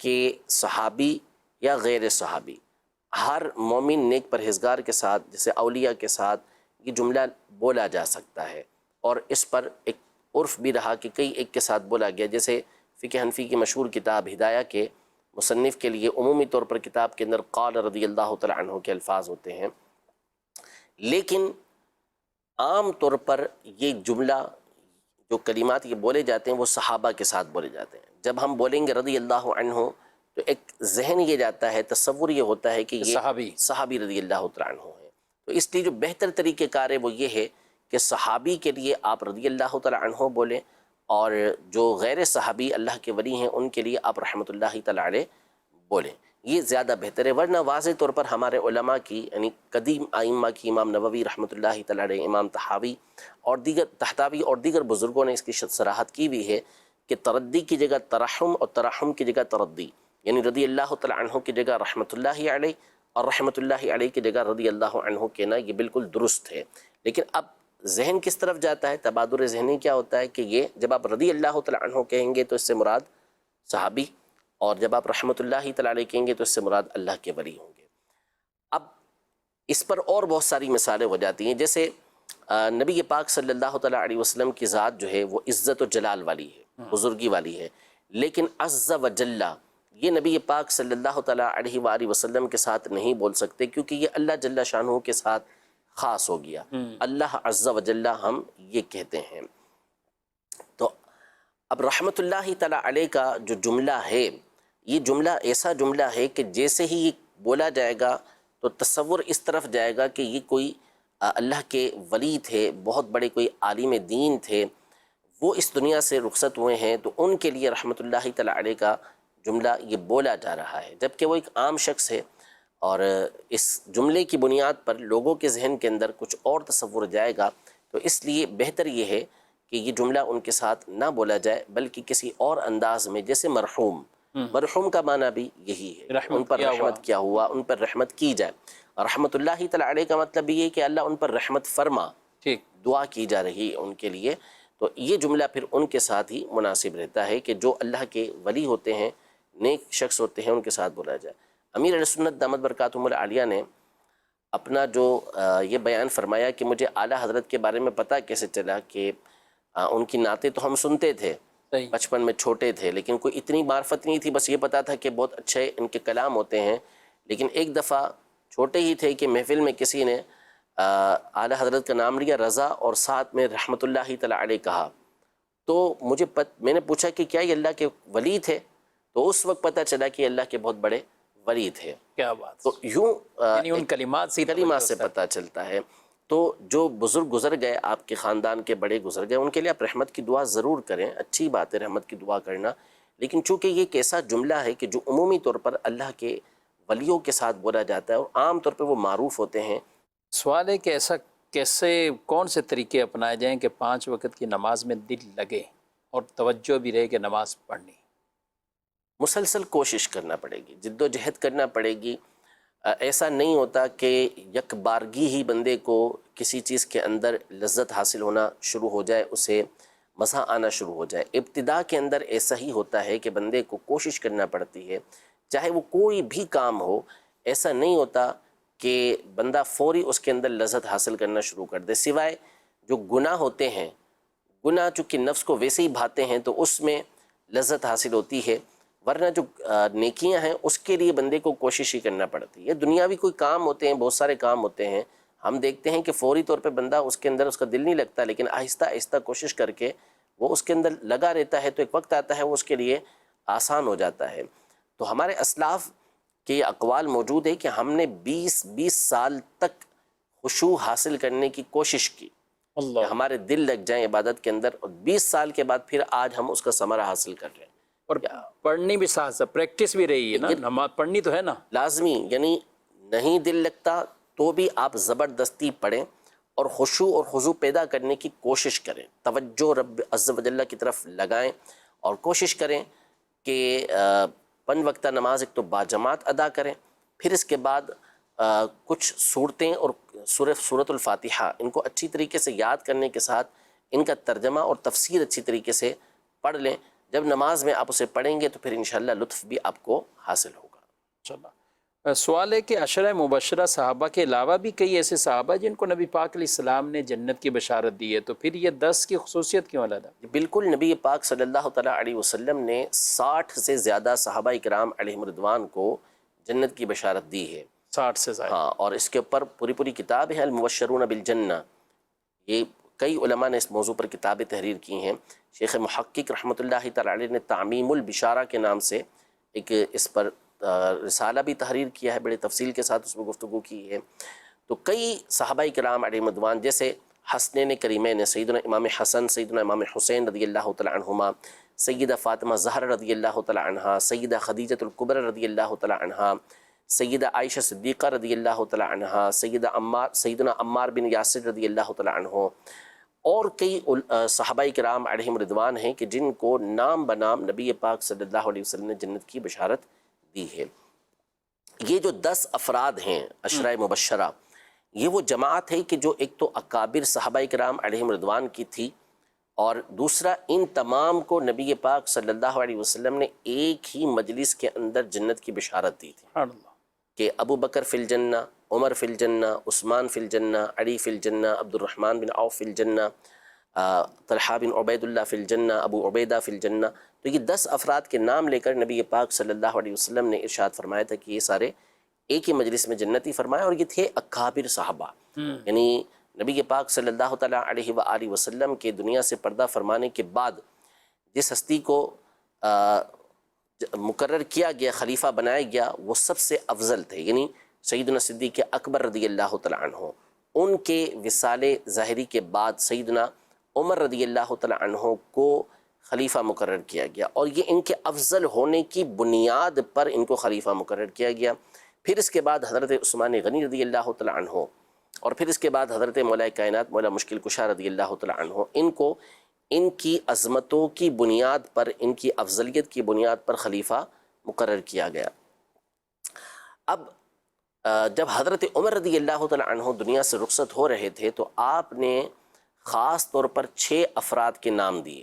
کہ صحابی یا غیر صحابی ہر مومن نیک پرہیزگار کے ساتھ، جیسے اولیاء کے ساتھ یہ جملہ بولا جا سکتا ہے، اور اس پر ایک عرف بھی رہا کہ کئی ایک کے ساتھ بولا گیا، جیسے فقہ حنفی کی مشہور کتاب ہدایہ کے مصنف کے لیے عمومی طور پر کتاب کے اندر قال رضی اللہ تعالی عنہ کے الفاظ ہوتے ہیں، لیکن عام طور پر یہ جملہ جو کلمات یہ بولے جاتے ہیں وہ صحابہ کے ساتھ بولے جاتے ہیں۔ جب ہم بولیں گے رضی اللہ عنہ تو ایک ذہن یہ جاتا ہے، تصور یہ ہوتا ہے کہ یہ صحابی رضی اللہ تعالی عنہ ہیں، تو اس لیے جو بہتر طریقہ کار ہے وہ یہ ہے کہ صحابی کے لیے آپ رضی اللہ تعالی عنہ بولیں، اور جو غیر صحابی اللہ کے ولی ہیں ان کے لیے آپ رحمۃ اللہ تعالی علیہ بولیں، یہ زیادہ بہتر ہے۔ ورنہ واضح طور پر ہمارے علماء کی، یعنی قدیم ائمہ کی، امام نووی رحمۃ اللہ تعالی علیہ، امام طحاوی اور دیگر بزرگوں نے اس کی صراحت کی بھی ہے کہ تردی کی جگہ ترحم اور ترحم کی جگہ تردی، یعنی رضی اللہ تعالیٰ عنہ کی جگہ رحمۃ اللہ علیہ اور رحمۃ اللہ علیہ کی جگہ رضی اللہ عنہ کہنا یہ بالکل درست ہے۔ لیکن اب ذہن کس طرف جاتا ہے، تبادر ذہنی کیا ہوتا ہے کہ یہ جب آپ رضی اللہ تعالیٰ عنہ کہیں گے تو اس سے مراد صحابی، اور جب آپ رحمۃ اللہ تعالیٰ علیہ کہیں گے تو اس سے مراد اللہ کے ولی ہوں گے۔ اب اس پر اور بہت ساری مثالیں ہو جاتی ہیں، جیسے نبی پاک صلی اللہ تعالیٰ علیہ وسلم کی ذات جو ہے وہ عزت و جلال والی ہے، بزرگی والی ہے، لیکن عز و جل یہ نبی پاک صلی اللہ تعالیٰ علیہ وآلہ وسلم کے ساتھ نہیں بول سکتے، کیونکہ یہ اللہ جل شانہ کے ساتھ خاص ہو گیا۔ اللہ عز و جل ہم یہ کہتے ہیں۔ تو اب رحمۃ اللہ تعالیٰ علیہ کا جو جملہ ہے، یہ جملہ ایسا جملہ ہے کہ جیسے ہی یہ بولا جائے گا تو تصور اس طرف جائے گا کہ یہ کوئی اللہ کے ولی تھے، بہت بڑے کوئی عالم دین تھے، وہ اس دنیا سے رخصت ہوئے ہیں، تو ان کے لیے رحمۃ اللہ تعالیٰ علیہ کا جملہ یہ بولا جا رہا ہے، جبکہ وہ ایک عام شخص ہے، اور اس جملے کی بنیاد پر لوگوں کے ذہن کے اندر کچھ اور تصور جائے گا، تو اس لیے بہتر یہ ہے کہ یہ جملہ ان کے ساتھ نہ بولا جائے، بلکہ کسی اور انداز میں، جیسے مرحوم، مرحوم کا معنی بھی یہی ہے، ان پر رحمت کیا ہوا، ان پر رحمت کی جائے۔ رحمۃ اللہ تعالیٰ علیہ کا مطلب یہ ہے کہ اللہ ان پر رحمت فرما، دعا کی جا رہی ہے ان کے لیے، تو یہ جملہ پھر ان کے ساتھ ہی مناسب رہتا ہے کہ جو اللہ کے ولی ہوتے ہیں، نیک شخص ہوتے ہیں، ان کے ساتھ بولا جائے۔ امیر اہل سنت دامت برکاتہم العالیہ نے اپنا جو یہ بیان فرمایا کہ مجھے اعلیٰ حضرت کے بارے میں پتہ کیسے چلا کہ ان کی نعتیں تو ہم سنتے تھے بچپن میں، چھوٹے تھے، لیکن کوئی اتنی معرفت نہیں تھی، بس یہ پتا تھا کہ بہت اچھے ان کے کلام ہوتے ہیں۔ لیکن ایک دفعہ چھوٹے ہی تھے کہ محفل میں کسی نے اعلیٰ حضرت کا نام لیا، رضا، اور ساتھ میں رحمۃ اللہ تعالیٰ علیہ کہا، تو میں نے پوچھا کہ کیا یہ اللہ کے ولی تھے؟ تو اس وقت پتہ چلا کہ اللہ کے بہت بڑے ولی تھے۔
کیا بات!
تو یوں
یعنی ان کلمات
سے پتہ چلتا ہے۔ تو جو بزرگ گزر گئے، آپ کے خاندان کے بڑے گزر گئے، ان کے لیے آپ رحمت کی دعا ضرور کریں، اچھی بات ہے رحمت کی دعا کرنا، لیکن چونکہ یہ ایک ایسا جملہ ہے کہ جو عمومی طور پر اللہ کے ولیوں کے ساتھ بولا جاتا ہے، اور عام طور پہ وہ معروف ہوتے ہیں۔
سوال ہے کہ ایسا کیسے، کون سے طریقے اپنائے جائیں کہ 5 وقت کی نماز میں دل لگے اور توجہ بھی رہے کہ نماز پڑھنی؟
مسلسل کوشش کرنا پڑے گی، جد و جہد کرنا پڑے گی۔ ایسا نہیں ہوتا کہ یک بارگی ہی بندے کو کسی چیز کے اندر لذت حاصل ہونا شروع ہو جائے، اسے مزہ آنا شروع ہو جائے۔ ابتدا کے اندر ایسا ہی ہوتا ہے کہ بندے کو کوشش کرنا پڑتی ہے، چاہے وہ کوئی بھی کام ہو۔ ایسا نہیں ہوتا کہ بندہ فوری اس کے اندر لذت حاصل کرنا شروع کر دے، سوائے جو گناہ ہوتے ہیں، گناہ چونکہ نفس کو ویسے ہی بھاتے ہیں تو اس میں لذت حاصل ہوتی ہے، ورنہ جو نیکیاں ہیں اس کے لیے بندے کو کوشش ہی کرنا پڑتی ہے۔ دنیاوی کوئی کام ہوتے ہیں، بہت سارے کام ہوتے ہیں، ہم دیکھتے ہیں کہ فوری طور پہ بندہ اس کے اندر اس کا دل نہیں لگتا، لیکن آہستہ آہستہ کوشش کر کے وہ اس کے اندر لگا رہتا ہے، تو ایک وقت آتا ہے وہ اس کے لیے آسان ہو جاتا ہے۔ تو ہمارے اسلاف کے یہ اقوال موجود ہے کہ ہم نے 20 سال تک خشوع حاصل کرنے کی کوشش کی، کہ ہمارے دل لگ جائیں عبادت کے اندر، اور 20 سال کے بعد پھر آج ہم اس کا ثمرہ حاصل کر رہے ہیں۔
اور پڑھنی بھی ساتھ ساتھ پریکٹس بھی رہی ہے نا، نماز پڑھنی تو ہے نا
لازمی، یعنی نہیں دل لگتا تو بھی آپ زبردستی پڑھیں اور خشوع اور خضوع پیدا کرنے کی کوشش کریں، توجہ رب عز و جل کی طرف لگائیں، اور کوشش کریں کہ 5 وقتہ نماز ایک تو باجماعت ادا کریں، پھر اس کے بعد کچھ صورتیں اور سورۃ الفاتحہ ان کو اچھی طریقے سے یاد کرنے کے ساتھ ان کا ترجمہ اور تفسیر اچھی طریقے سے پڑھ لیں۔ جب نماز میں آپ اسے پڑھیں گے تو پھر انشاءاللہ لطف بھی آپ کو حاصل ہوگا۔
سوال ہے کہ عشرہ مبشرہ صحابہ کے علاوہ بھی کئی ایسے صحابہ جن کو نبی پاک علیہ السلام نے جنت کی بشارت دی ہے، تو پھر یہ 10 کی خصوصیت کیوں علیحدہ؟
بالکل، نبی پاک صلی اللہ تعالیٰ علیہ وسلم نے 60 سے زیادہ صحابہ کرام علیہم رضوان کو جنت کی بشارت دی ہے،
60 سے زائد۔
ہاں، اور اس کے اوپر پوری کتاب ہے المبشرون بالجنہ۔ یہ کئی علماء نے اس موضوع پر کتابیں تحریر کی ہیں۔ شیخ محقق رحمۃ اللہ تعالیٰ علیہ نے تعمیم البشارہ کے نام سے ایک اس پر رسالہ بھی تحریر کیا ہے، بڑے تفصیل کے ساتھ اس میں گفتگو کی ہے۔ تو کئی صحابہ کرام علیہ رضوان، جیسے حسنین کریمین، سیدنا امام حسن، سیدنا امام حسین رضی اللہ تعالیٰ عنہما، سیدہ فاطمہ زہرا رضی اللہ تعالیٰ عنہا، سیدہ خدیجۃ الکبریٰ رضی اللہ تعالیٰ عنہا، سیدہ عائشہ صدیقہ رضی اللہ تعالیٰ عنہا، سیدنا عمار بن یاسر رضی اللہ تعالیٰ عنہ، اور کئی صحابہ کرام علیہم رضوان ہیں کہ جن کو نام بنام نبی پاک صلی اللہ علیہ وسلم نے جنت کی بشارت دی ہے۔ یہ جو 10 افراد ہیں عشرہ مبشرہ، یہ وہ جماعت ہے کہ جو ایک تو اکابر صحابہ کرام علیہم رضوان کی تھی، اور دوسرا ان تمام کو نبی پاک صلی اللہ علیہ وسلم نے ایک ہی مجلس کے اندر جنت کی بشارت دی تھی کہ ابو بکر فی الجنہ، عمر فی الجنہ، عثمان فی الجنہ، علی فی الجنہ، عبد الرحمن بن عوف فی الجنہ، طلحہ بن عبید اللہ فی الجنہ، ابو عبیدہ فی الجنہ۔ تو یہ 10 افراد کے نام لے کر نبی پاک صلی اللہ علیہ وسلم نے ارشاد فرمایا تھا کہ یہ سارے ایک ہی مجلس میں جنتی فرمایا، اور یہ تھے اکابر صحابہ۔ یعنی نبی پاک صلی اللہ تعالیٰ علیہ وآلہ وسلم کے دنیا سے پردہ فرمانے کے بعد جس ہستی کو مقرر کیا گیا، خلیفہ بنایا گیا، وہ سب سے افضل تھے، یعنی سیدنا صدیق اکبر رضی اللہ تعالیٰ عنہ۔ ان کے وصال ظاہری کے بعد سیدنا عمر رضی اللہ تعالیٰ عنہ کو خلیفہ مقرر کیا گیا، اور یہ ان کے افضل ہونے کی بنیاد پر ان کو خلیفہ مقرر کیا گیا۔ پھر اس کے بعد حضرت عثمان غنی رضی اللہ تعالیٰ عنہ، اور پھر اس کے بعد حضرت مولا کائنات مولا مشکل کشا رضی اللہ تعالیٰ عنہ، ان کو ان کی عظمتوں کی بنیاد پر، ان کی افضلیت کی بنیاد پر خلیفہ مقرر کیا گیا۔ اب جب حضرت عمر رضی اللہ تعالیٰ عنہ دنیا سے رخصت ہو رہے تھے تو آپ نے خاص طور پر 6 افراد کے نام دیے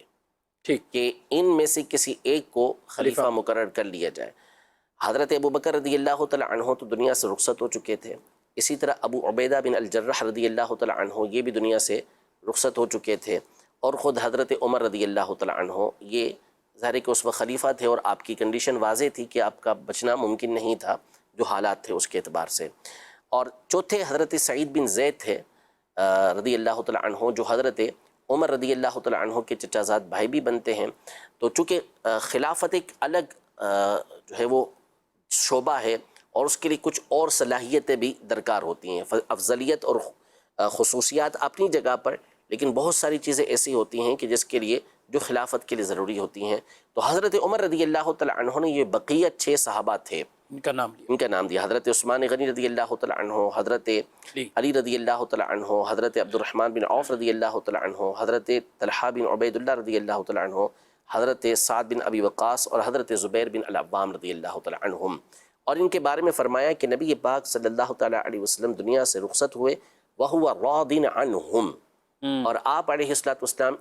کہ ان میں سے کسی ایک کو خلیفہ مقرر کر لیا جائے۔ حضرت ابو بکر رضی اللہ تعالیٰ عنہ تو دنیا سے رخصت ہو چکے تھے، اسی طرح ابو عبیدہ بن الجرح رضی اللہ تعالیٰ عنہ یہ بھی دنیا سے رخصت ہو چکے تھے، اور خود حضرت عمر رضی اللہ تعالیٰ عنہ یہ ظاہر ہے کہ اس وقت خلیفہ تھے، اور آپ کی کنڈیشن واضح تھی کہ آپ کا بچنا ممکن نہیں تھا جو حالات تھے اس کے اعتبار سے۔ اور چوتھے حضرت سعید بن زید تھے رضی اللہ تعالیٰ عنہ، جو حضرت عمر رضی اللہ تعالیٰ عنہ کے چچا زاد بھائی بھی بنتے ہیں۔ تو چونکہ خلافت ایک الگ جو ہے وہ شعبہ ہے، اور اس کے لیے کچھ اور صلاحیتیں بھی درکار ہوتی ہیں، افضلیت اور خصوصیات اپنی جگہ پر، لیکن بہت ساری چیزیں ایسی ہوتی ہیں کہ جس کے لیے جو خلافت کے لیے ضروری ہوتی ہیں۔ تو حضرت عمر رضی اللہ تعالیٰ عنہ نے یہ بقیت 6 صحابہ تھے، ان کا نام دیا۔ حضرت عثمان غنی رضی اللہ تعالیٰ عنہ، حضرت علی رضی اللہ تعالیٰ عنہ، حضرت عبد الرحمن بن عوف رضی اللہ تعالیٰ عنہ، حضرت طلحہ بن عبید اللہ رضی اللہ تعالیٰ عنہ، حضرت سعد بن ابی وقاص، اور حضرت زبیر بن العوام رضی اللہ تعالیٰ عنہم۔ اور ان کے بارے میں فرمایا کہ نبی پاک صلی اللہ تعالیٰ علیہ وسلم دنیا سے رخصت ہوئے وَهُوَ رَاضٍ عَنْهُمْ، اور آپ علیہ السلام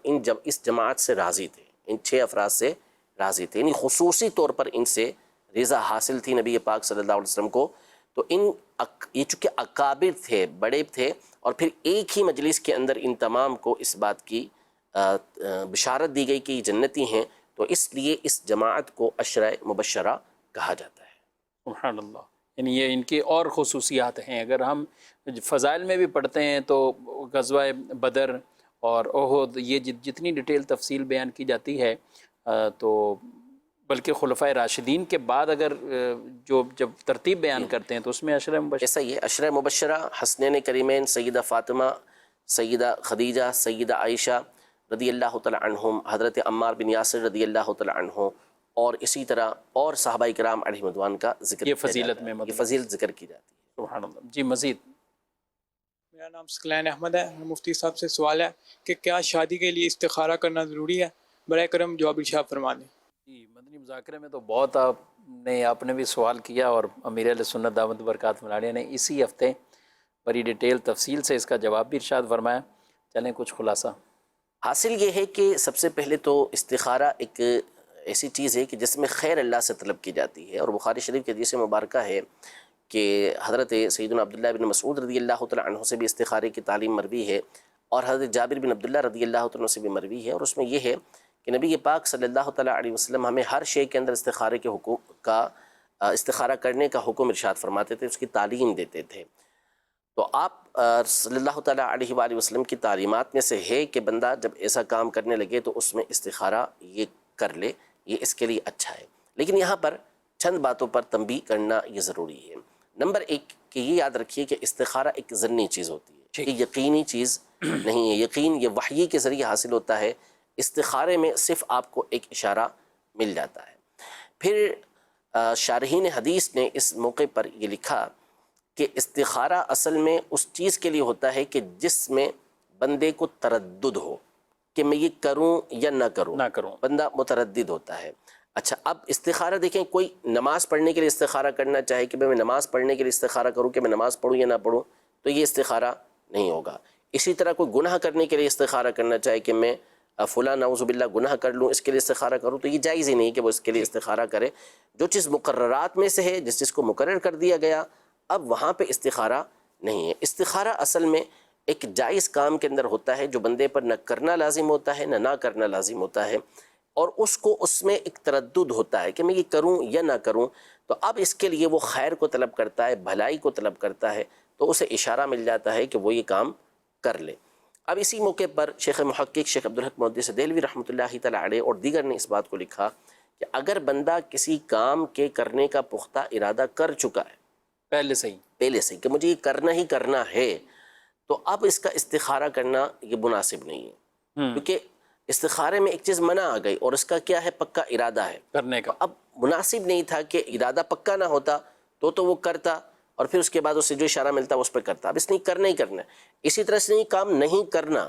اس جماعت سے راضی تھے، ان 6 افراد سے راضی تھے، یعنی خصوصی طور پر ان سے رضا حاصل تھی نبی پاک صلی اللہ علیہ وسلم کو۔ تو یہ چونکہ اکابر تھے، بڑے تھے، اور پھر ایک ہی مجلس کے اندر ان تمام کو اس بات کی بشارت دی گئی کہ یہ جنتی ہیں، تو اس لیے اس جماعت کو عشرہ مبشرہ کہا جاتا ہے۔
سبحان اللہ، یعنی یہ ان کی اور خصوصیات ہیں۔ اگر ہم فضائل میں بھی پڑھتے ہیں تو غزوہ بدر اور احد، یہ جتنی ڈیٹیل تفصیل بیان کی جاتی ہے، تو بلکہ خلفائے راشدین کے بعد اگر جب ترتیب بیان کرتے ہیں تو اس میں عشرہ مبشرہ
ایسا ہی ہے۔ عشرہ مبشرہ حسنین کریمین سیدہ فاطمہ، سیدہ خدیجہ، سیدہ عائشہ رضی اللہ تعالیٰ عنہم، حضرت عمار بن یاسر رضی اللہ تعالیٰ عنہ، اور اسی طرح اور صحابہ کرام علیہ رضوان کا ذکر،
یہ فضیلت میں
یہ فضیلت ذکر کی جاتی ہے۔
سبحان اللہ۔ جی مزید؟
میرا نام سکلین احمد ہے۔ مفتی صاحب سے سوال ہے کہ کیا شادی کے لیے استخارہ کرنا ضروری ہے؟ برائے کرم جواب ارشاد فرما دیں۔
جی، مدنی مذاکرے میں تو بہت آپ نے بھی سوال کیا، اور امیر اہل سنت دعوت برکات ملالیہ نے اسی ہفتے بڑی ڈیٹیل تفصیل سے اس کا جواب بھی ارشاد فرمایا۔ چلیں کچھ خلاصہ
حاصل یہ ہے کہ سب سے پہلے تو استخارہ ایک ایسی چیز ہے کہ جس میں خیر اللہ سے طلب کی جاتی ہے، اور بخاری شریف کے حدیث مبارکہ ہے کہ حضرت سیدنا عبداللہ بن مسعود رضی اللہ تعالیٰ عنہ سے بھی استخارے کی تعلیم مروی ہے، اور حضرت جابر بن عبداللہ رضی اللہ تعالیٰ عنہ سے بھی مروی ہے، اور اس میں یہ ہے کہ نبی پاک صلی اللہ تعالیٰ علیہ وسلم ہمیں ہر شے کے اندر استخارے کے حکم کا استخارہ کرنے کا حکم ارشاد فرماتے تھے، اس کی تعلیم دیتے تھے۔ تو آپ صلی اللہ تعالیٰ علیہ وآلہ وسلم کی تعلیمات میں سے ہے کہ بندہ جب ایسا کام کرنے لگے تو اس میں استخارہ یہ کر لے، یہ اس کے لیے اچھا ہے۔ لیکن یہاں پر چند باتوں پر تنبیہ کرنا یہ ضروری ہے۔ نمبر 1 کہ یہ یاد رکھیے کہ استخارہ ایک ظنی چیز ہوتی ہے، یہ یقینی چیز نہیں ہے۔ یقین یہ وحی کے ذریعے حاصل ہوتا ہے، استخارے میں صرف آپ کو ایک اشارہ مل جاتا ہے۔ پھر شارحین حدیث نے اس موقع پر یہ لکھا کہ استخارہ اصل میں اس چیز کے لیے ہوتا ہے کہ جس میں بندے کو تردد ہو کہ میں یہ کروں یا نہ کروں، بندہ متردد ہوتا ہے۔ اچھا اب استخارہ دیکھیں، کوئی نماز پڑھنے کے لیے استخارہ کرنا چاہے کہ میں نماز پڑھنے کے لیے استخارہ کروں کہ میں نماز پڑھوں یا نہ پڑھوں، تو یہ استخارہ نہیں ہوگا۔ اسی طرح کوئی گناہ کرنے کے لیے استخارہ کرنا چاہے کہ میں فلاں نعوذ باللہ گناہ کر لوں، اس کے لیے استخارہ کروں، تو یہ جائز ہی نہیں کہ وہ اس کے لیے استخارہ کرے۔ جو چیز مقررات میں سے ہے، جس چیز کو مقرر کر دیا گیا، اب وہاں پہ استخارہ نہیں ہے۔ استخارہ اصل میں ایک جائز کام کے اندر ہوتا ہے جو بندے پر نہ کرنا لازم ہوتا ہے نہ کرنا لازم ہوتا ہے، اور اس کو اس میں ایک تردد ہوتا ہے کہ میں یہ کروں یا نہ کروں، تو اب اس کے لیے وہ خیر کو طلب کرتا ہے، بھلائی کو طلب کرتا ہے، تو اسے اشارہ مل جاتا ہے کہ وہ یہ کام کر لے۔ اب اسی موقع پر شیخ محقق شیخ عبدالحق محدث دہلوی رحمۃ اللہ تعالیٰ علیہ اور دیگر نے اس بات کو لکھا کہ اگر بندہ کسی کام کے کرنے کا پختہ ارادہ کر چکا ہے پہلے سے ہی کہ مجھے یہ کرنا ہی کرنا ہے، تو اب اس کا استخارہ کرنا یہ مناسب نہیں ہے، کیونکہ استخارے میں ایک چیز منع آ گئی اور اس کا کیا ہے؟ پکا ارادہ ہے کرنے کا۔ اب مناسب نہیں تھا کہ ارادہ پکا نہ ہوتا تو وہ کرتا اور پھر اس کے بعد اسے جو اشارہ ملتا اس پہ کرتا۔ اب اس نے کرنا ہی کرنا ہے، اسی طرح سے کام نہیں کرنا،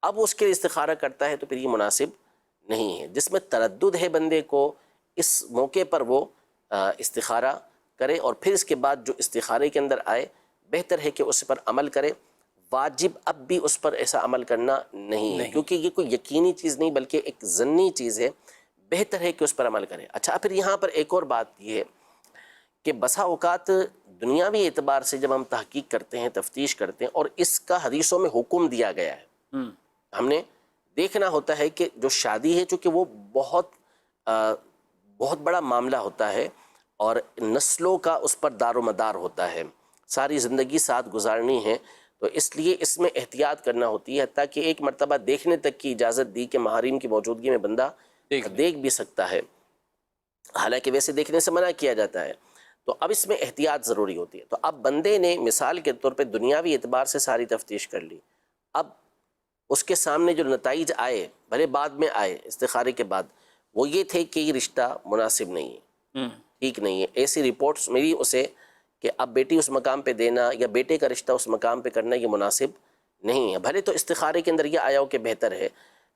اب اس کے لیے استخارہ کرتا ہے تو پھر یہ مناسب نہیں ہے۔ جس میں تردد ہے بندے کو، اس موقع پر وہ استخارہ کرے اور پھر اس کے بعد جو استخارے کے اندر آئے بہتر ہے کہ اس پر عمل کرے۔ واجب اب بھی اس پر ایسا عمل کرنا نہیں ہے، کیونکہ یہ کوئی یقینی چیز نہیں بلکہ ایک ظنی چیز ہے، بہتر ہے کہ اس پر عمل کرے۔ اچھا پھر یہاں پر ایک اور بات یہ ہے کہ بسا اوقات دنیاوی اعتبار سے جب ہم تحقیق کرتے ہیں، تفتیش کرتے ہیں، اور اس کا حدیثوں میں حکم دیا گیا ہے، ہم نے دیکھنا ہوتا ہے کہ جو شادی ہے چونکہ وہ بہت بڑا معاملہ ہوتا ہے اور نسلوں کا اس پر دار و مدار ہوتا ہے، ساری زندگی ساتھ گزارنی ہے، تو اس لیے اس میں احتیاط کرنا ہوتی ہے، حتیٰ کہ ایک مرتبہ دیکھنے تک کی اجازت دی کہ محارم کی موجودگی میں بندہ دیکھ بھی سکتا ہے، حالانکہ ویسے دیکھنے سے منع کیا جاتا ہے، تو اب اس میں احتیاط ضروری ہوتی ہے۔ تو اب بندے نے مثال کے طور پہ دنیاوی اعتبار سے ساری تفتیش کر لی، اب اس کے سامنے جو نتائج آئے، بھلے بعد میں آئے استخارے کے بعد، وہ یہ تھے کہ یہ رشتہ مناسب نہیں ہے، ٹھیک نہیں ہے، ایسی رپورٹس ملی اسے کہ اب بیٹی اس مقام پہ دینا یا بیٹے کا رشتہ اس مقام پہ کرنا یہ مناسب نہیں ہے۔ بھلے تو استخارے کے اندر یہ آیا ہو کہ بہتر ہے،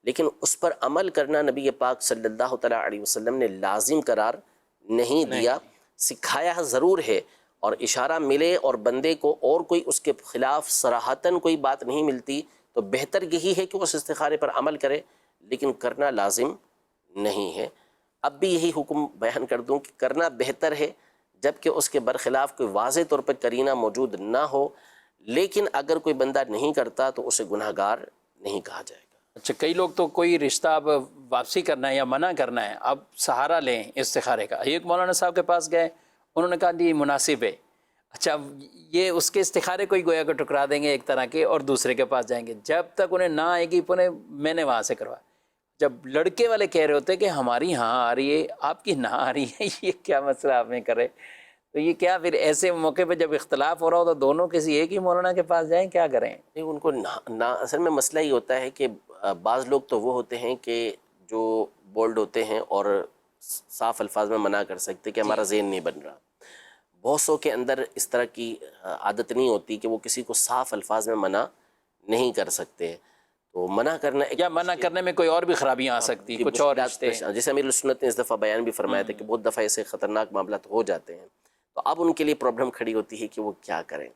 لیکن اس پر عمل کرنا نبی پاک صلی اللہ تعالیٰ علیہ وسلم نے لازم قرار نہیں دیا، سکھایا ضرور ہے، اور اشارہ ملے اور بندے کو اور کوئی اس کے خلاف صراحتاً کوئی بات نہیں ملتی تو بہتر یہی ہے کہ اس استخارے پر عمل کرے، لیکن کرنا لازم نہیں ہے۔ اب بھی یہی حکم بیان کر دوں کہ کرنا بہتر ہے جبکہ اس کے برخلاف کوئی واضح طور پر قرینہ موجود نہ ہو، لیکن اگر کوئی بندہ نہیں کرتا تو اسے گناہ گار نہیں کہا جائے گا۔
اچھا کئی لوگ تو کوئی رشتہ اب واپسی کرنا ہے یا منع کرنا ہے، اب سہارا لیں استخارے کا۔ ایک مولانا صاحب کے پاس گئے، انہوں نے کہا جی مناسب ہے، اچھا یہ اس کے استخارے کو ہی گویا کو ٹکرا دیں گے ایک طرح کے، اور دوسرے کے پاس جائیں گے، جب تک انہیں نہ آئے گی میں نے وہاں سے کروا۔ جب لڑکے والے کہہ رہے ہوتے کہ ہماری ہاں آ رہی ہے، آپ کی نہ آ رہی ہے، یہ کیا مسئلہ آپ نے کرے، تو یہ کیا پھر ایسے موقع پہ جب اختلاف ہو رہا ہو تو دونوں کسی ایک ہی مولانا کے پاس جائیں، کیا کریں؟
ان کو اصل میں مسئلہ یہ ہوتا ہے کہ بعض لوگ تو وہ ہوتے ہیں کہ جو بولڈ ہوتے ہیں اور صاف الفاظ میں منع کر سکتے کہ ہمارا ذہن نہیں بن رہا، بہت سو کے اندر اس طرح کی عادت نہیں ہوتی کہ وہ کسی کو صاف الفاظ میں منع نہیں کر سکتے، تو منع کرنا یا
منع کرنے میں کوئی اور بھی خرابیاں آ سکتی، کچھ اور رشتے،
جیسے امیر السنت نے اس دفعہ بیان بھی فرمایا تھا کہ بہت دفعہ ایسے خطرناک معاملات ہو جاتے ہیں، تو اب ان کے لیے پرابلم کھڑی ہوتی ہے کہ وہ کیا کریں۔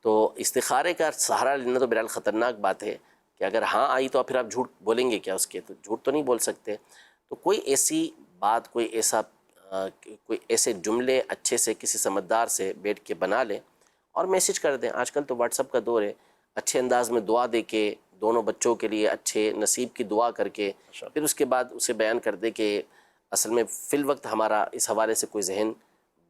تو استخارے کا سہارا لینا تو بہرحال خطرناک بات ہے کہ اگر ہاں آئی تو پھر آپ جھوٹ بولیں گے کیا اس کے، تو جھوٹ تو نہیں بول سکتے، تو کوئی ایسی بات، کوئی ایسے جملے اچھے سے کسی سمجھدار سے بیٹھ کے بنا لیں اور میسج کر دیں۔ آج کل تو واٹس ایپ کا دور ہے، اچھے انداز میں دعا دے کے دونوں بچوں کے لیے اچھے نصیب کی دعا کر کے پھر اس کے بعد اسے بیان کر دے کہ اصل میں فی الوقت ہمارا اس حوالے سے کوئی ذہن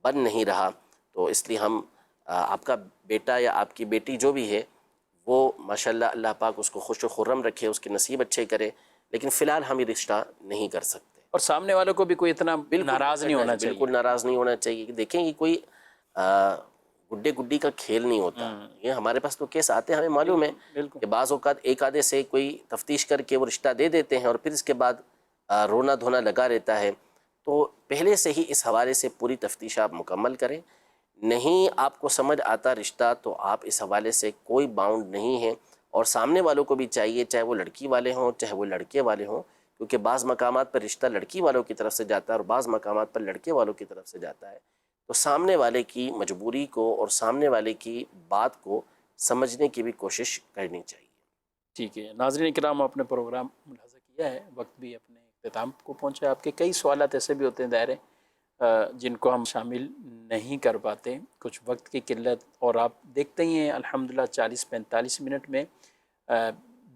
بن نہیں رہا، تو اس لیے ہم آپ کا بیٹا یا آپ کی بیٹی جو بھی ہے وہ ماشاءاللہ اللہ پاک اس کو خوش و خرم رکھے، اس کے نصیب اچھے کرے، لیکن فی الحال ہم یہ رشتہ نہیں کر سکتے۔
اور سامنے والوں کو بھی کوئی اتنا ناراض نہیں ہونا چاہیے،
بالکل ناراض نہیں ہونا چاہیے کہ دیکھیں یہ کوئی گڈے گڈی کا کھیل نہیں ہوتا، یہ ہمارے پاس تو کیس آتے ہیں، ہمیں معلوم ہے کہ بعض اوقات ایک آدھے سے کوئی تفتیش کر کے وہ رشتہ دے دیتے ہیں اور پھر اس کے بعد رونا دھونا لگا رہتا ہے، تو پہلے سے ہی اس حوالے سے پوری تفتیش آپ مکمل کریں۔ نہیں آپ کو سمجھ آتا رشتہ تو آپ اس حوالے سے کوئی باؤنڈ نہیں ہے اور سامنے والوں کو بھی چاہیے، چاہے وہ لڑکی والے ہوں چاہے وہ لڑکے والے ہوں، کیونکہ بعض مقامات پر رشتہ لڑکی والوں کی طرف سے جاتا ہے اور بعض مقامات پر لڑکے والوں کی طرف سے جاتا ہے، تو سامنے والے کی مجبوری کو اور سامنے والے کی بات کو سمجھنے کی بھی کوشش کرنی چاہیے۔
ٹھیک ہے ناظرین کرام، اپنے پروگرام ملاحظہ کیا ہے، وقت بھی اپنے اختتام کو پہنچا ہے۔ آپ کے کئی سوالات ایسے بھی ہوتے ہیں دائرے جن کو ہم شامل نہیں کر پاتے، کچھ وقت کی قلت، اور آپ دیکھتے ہی ہیں الحمدللہ 40-45 منٹ میں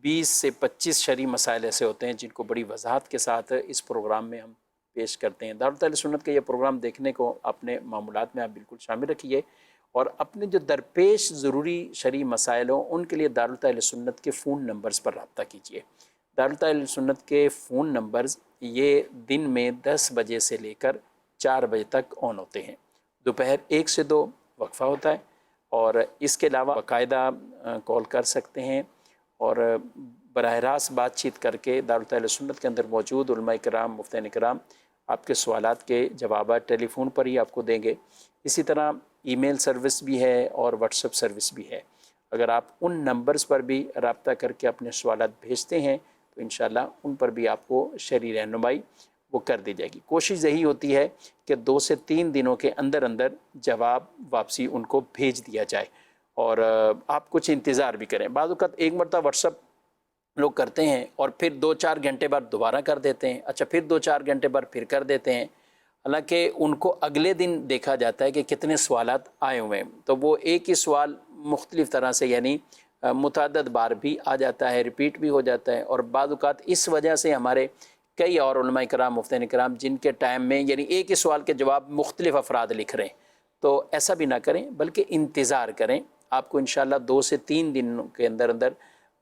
20 سے 25 شرعی مسائل ایسے ہوتے ہیں جن کو بڑی وضاحت کے ساتھ اس پروگرام میں ہم پیش کرتے ہیں۔ دارالحکومت اہل سنت کا یہ پروگرام دیکھنے کو اپنے معمولات میں آپ بالکل شامل رکھیے، اور اپنے جو درپیش ضروری شرعی مسائل ہوں ان کے لیے دارالحکومت اہل سنت کے فون نمبرز پر رابطہ کیجیے۔ دارالحکومت اہل سنت کے فون نمبرز یہ دن میں 10 بجے سے لے کر 4 بجے تک آن ہوتے ہیں، دوپہر 1 سے 2 وقفہ ہوتا ہے، اور اس کے علاوہ باقاعدہ کال کر سکتے ہیں، اور براہ راست بات چیت کر کے دارالحکومت اہل سنت کے اندر موجود علماء کرام، مفتیان کرام آپ کے سوالات کے جوابات ٹیلی فون پر ہی آپ کو دیں گے۔ اسی طرح ای میل سروس بھی ہے اور واٹس ایپ سروس بھی ہے، اگر آپ ان نمبرز پر بھی رابطہ کر کے اپنے سوالات بھیجتے ہیں تو انشاءاللہ ان پر بھی آپ کو شرعی رہنمائی وہ کر دی جائے گی۔ کوشش یہی ہوتی ہے کہ 2 سے 3 دنوں کے اندر اندر جواب واپسی ان کو بھیج دیا جائے، اور آپ کچھ انتظار بھی کریں۔ بعض اوقات ایک مرتبہ واٹس ایپ لوگ کرتے ہیں اور پھر 2-4 گھنٹے بعد دوبارہ کر دیتے ہیں، اچھا پھر 2-4 گھنٹے بعد پھر کر دیتے ہیں، حالانکہ ان کو اگلے دن دیکھا جاتا ہے کہ کتنے سوالات آئے ہوئے ہیں، تو وہ ایک ہی سوال مختلف طرح سے یعنی متعدد بار بھی آ جاتا ہے، ریپیٹ بھی ہو جاتا ہے، اور بعض اوقات اس وجہ سے ہمارے کئی اور علماء کرام، مفتیان کرام جن کے ٹائم میں یعنی ایک ہی سوال کے جواب مختلف افراد لکھ رہے ہیں، تو ایسا بھی نہ کریں بلکہ انتظار کریں، آپ کو انشاءاللہ 2 سے 3 دن کے اندر اندر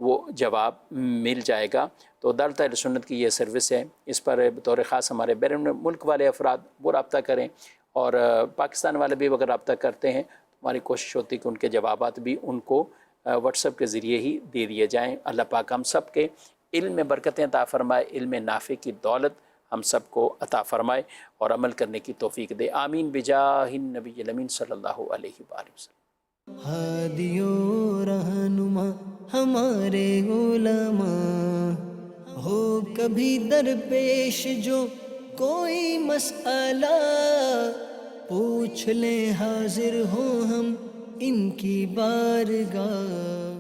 وہ جواب مل جائے گا۔ تو دارالحکومت اہل سنت کی یہ سروس ہے، اس پر بطور خاص ہمارے بیرون ملک والے افراد وہ رابطہ کریں، اور پاکستان والے بھی اگر رابطہ کرتے ہیں ہماری کوشش ہوتی ہے کہ ان کے جوابات بھی ان کو واٹس ایپ کے ذریعے ہی دے دیے جائیں۔ اللہ پاک ہم سب کے علم میں برکتیں عطا فرمائے، علم نافع کی دولت ہم سب کو عطا فرمائے اور عمل کرنے کی توفیق دے، آمین بجاہ النبی الامین صلی اللہ علیہ وآلہ وسلم۔
ہادی و رہنما ہمارے علماء، ہو کبھی درپیش جو کوئی مسئلہ، پوچھ لیں حاضر ہوں ہم ان کی بارگاہ۔